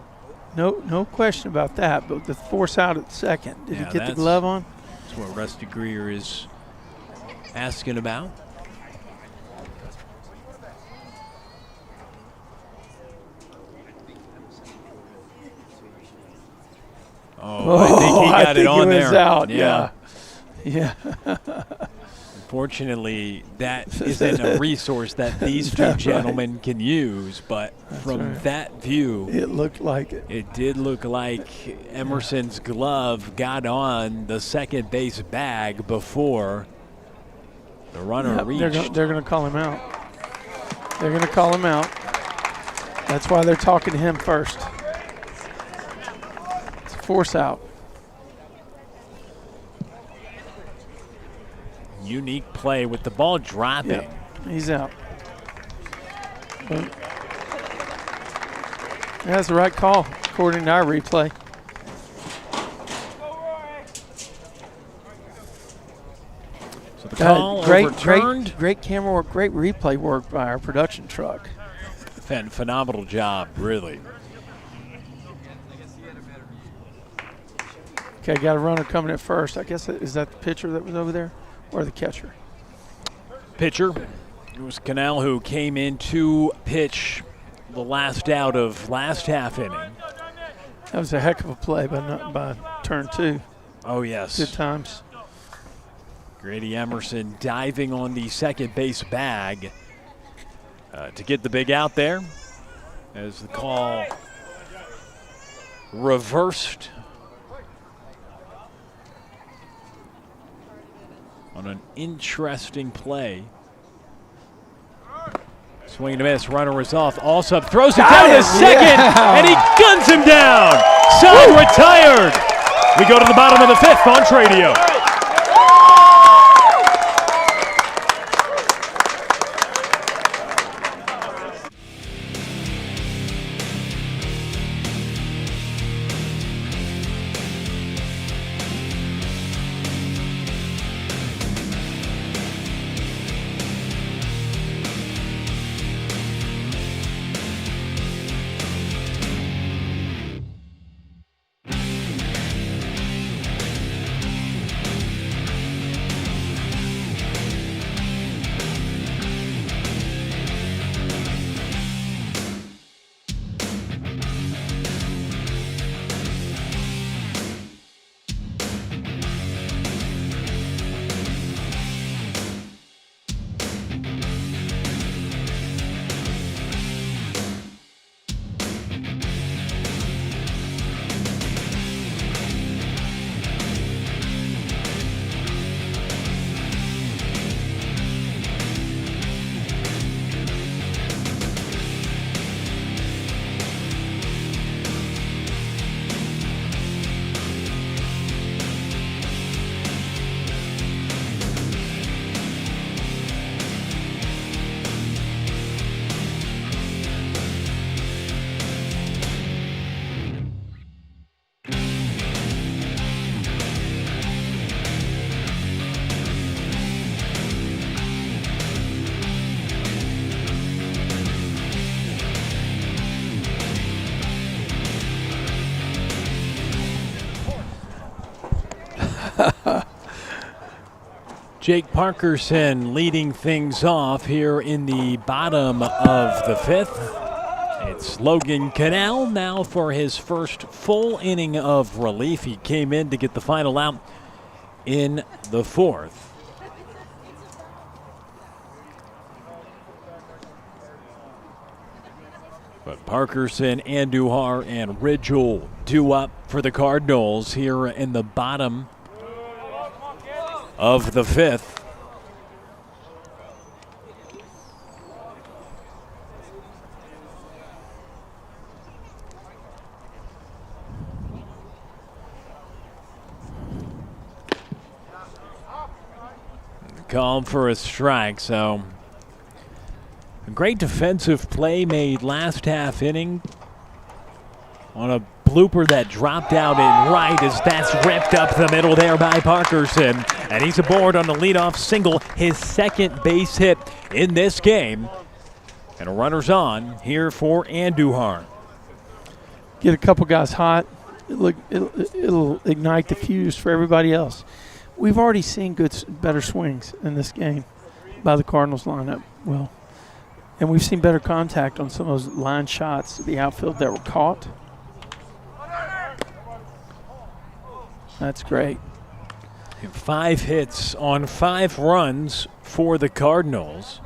No question about that, but the force out at second. Did he get the glove on? That's what Rusty Greer is asking about. Oh, I think he got it on there. Out. Yeah. Unfortunately, that isn't a resource that these two gentlemen can use, but from that view, it looked like it. It did look like Emerson's glove got on the second base bag before the runner reached. They're going to call him out. They're going to call him out. That's why they're talking to him first. It's a force out. Unique play with the ball dropping. Yep, he's out. That's the right call, according to our replay. So the call overturned. Great camera work, great replay work by our production truck. Phenomenal job, really. Okay, got a runner coming at first. I guess, is that the pitcher that was over there? Or the catcher? Pitcher. It was Cannell who came in to pitch the last out of last half inning. That was a heck of a play by turn 2. Oh, yes. Good times. Grady Emerson diving on the second base bag to get the big out there as the call reversed on an interesting play. Swing and a miss, runner is off. Alsop throws it down to second, and he guns him down. Side retired. We go to the bottom of the 5th on Tradio. Jake Parkerson leading things off here in the bottom of the 5th. It's Logan Cannell now for his first full inning of relief. He came in to get the final out in the 4th. But Parkerson, Andujar, and Ridgel due up for the Cardinals here in the bottom of the 5th. Called for a strike, so a great defensive play made last half inning on a blooper that dropped out in right as that's ripped up the middle there by Parkerson. And he's aboard on the leadoff single, his second base hit in this game. And a runner's on here for Andujar. Get a couple guys hot. It'll ignite the fuse for everybody else. We've already seen better swings in this game by the Cardinals lineup. Well, and we've seen better contact on some of those line shots at the outfield that were caught. That's great. 5 hits on 5 runs for the Cardinals.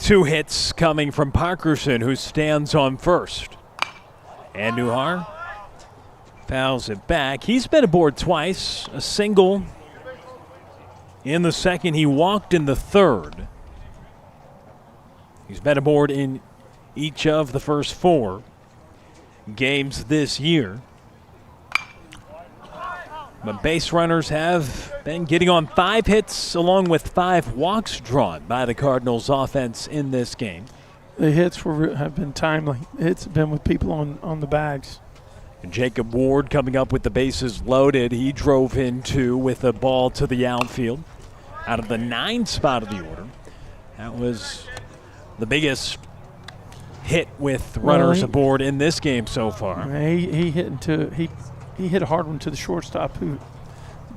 2 hits coming from Parkerson, who stands on first. Andujar fouls it back. He's been aboard twice, a single in the second. He walked in the third. He's been aboard in each of the first 4 games this year. But base runners have been getting on 5 hits along with 5 walks drawn by the Cardinals offense in this game. The hits have been timely. Hits have been with people on the bags. And Jacob Ward coming up with the bases loaded. He drove in 2 with a ball to the outfield out of the 9 spot of the order. That was the biggest hit with runners aboard in this game so far. He hit a hard one to the shortstop who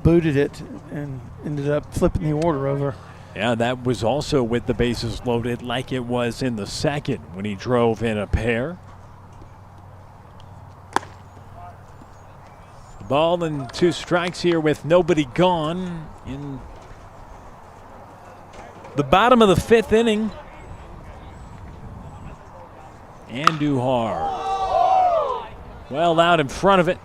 booted it and ended up flipping the order over. Yeah, that was also with the bases loaded like it was in the second when he drove in a pair. Ball and 2 strikes here with nobody gone in the bottom of the 5th inning. Andujar well out in front of it.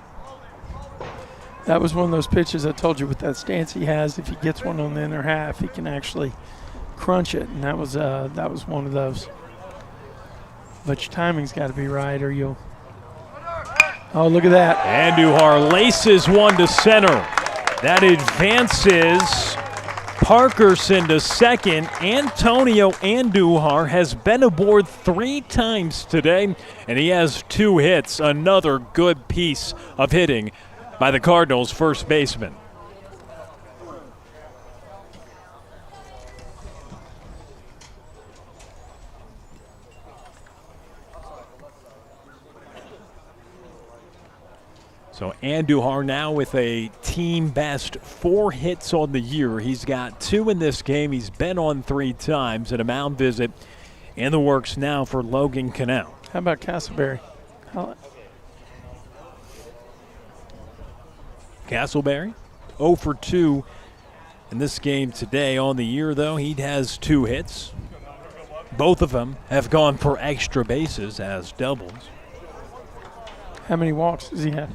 That was one of those pitches I told you with that stance he has. If he gets one on the inner half, he can actually crunch it, and that was one of those. But your timing's got to be right, or you'll. Oh, look at that! Andujar laces one to center. That advances Parkerson to second. Antonio Andujar has been aboard 3 times today, and he has 2 hits. Another good piece of hitting by the Cardinals' first baseman. So Andujar now with a team best 4 hits on the year. He's got 2 in this game. He's been on 3 times, and a mound visit in the works now for Logan Cannell. How about Castleberry? Castleberry 0 for 2 in this game today. On the year, though, he has 2 hits. Both of them have gone for extra bases as doubles. How many walks does he have?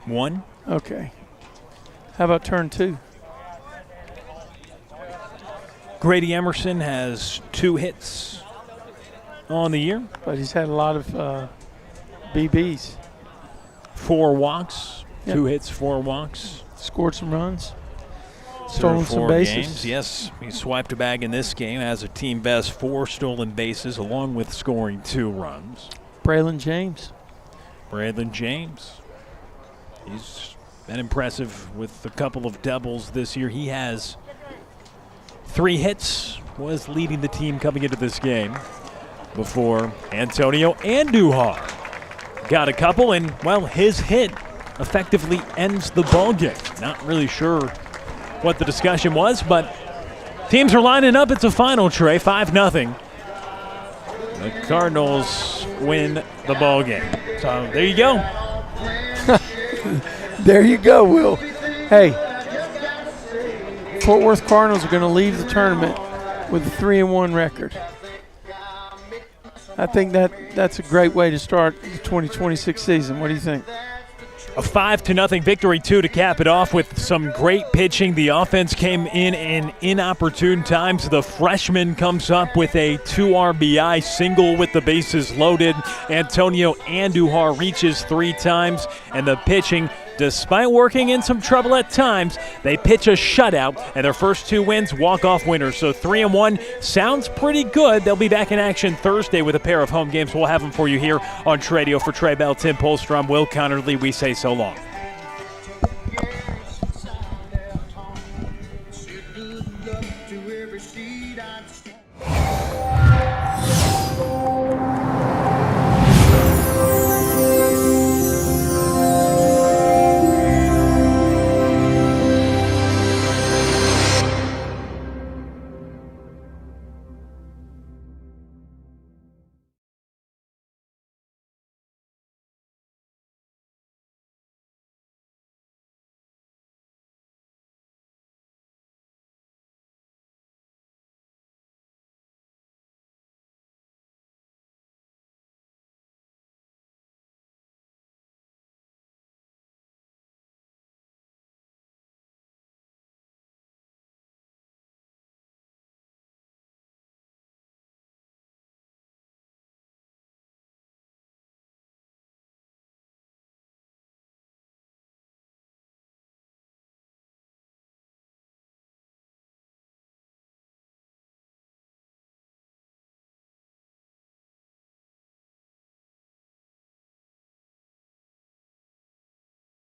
1. Okay. How about turn 2? Grady Emerson has 2 hits on the year. But he's had a lot of BBs. 4 walks, Yep. 2 hits, 4 walks. Scored some runs. Through Stolen some 4 bases. games. Yes, he swiped a bag in this game, has a team best 4 stolen bases, along with scoring 2 runs. Braylen James. Braylen James. He's been impressive with a couple of doubles this year. He has 3 hits, was leading the team coming into this game before Antonio Andujar got a couple, and, well, his hit effectively ends the ballgame. Not really sure what the discussion was, but teams are lining up. It's a final, Trey, 5-0. The Cardinals win the ballgame. So there you go. There you go, Will. Hey, Fort Worth Cardinals are going to leave the tournament with a 3-1 record. I think that's a great way to start the 2026 season. What do you think? A 5-0 victory, too, to cap it off with some great pitching. The offense came in inopportune times. The freshman comes up with a 2 RBI single with the bases loaded. Antonio Andujar reaches 3 times, and the pitching, despite working in some trouble at times, they pitch a shutout, and their first 2 wins, walk-off winners. So 3-1 sounds pretty good. They'll be back in action Thursday with a pair of home games. We'll have them for you here on Tradio. For Trey Bell, Tim Polster, I'm Will Connerly. We say so long.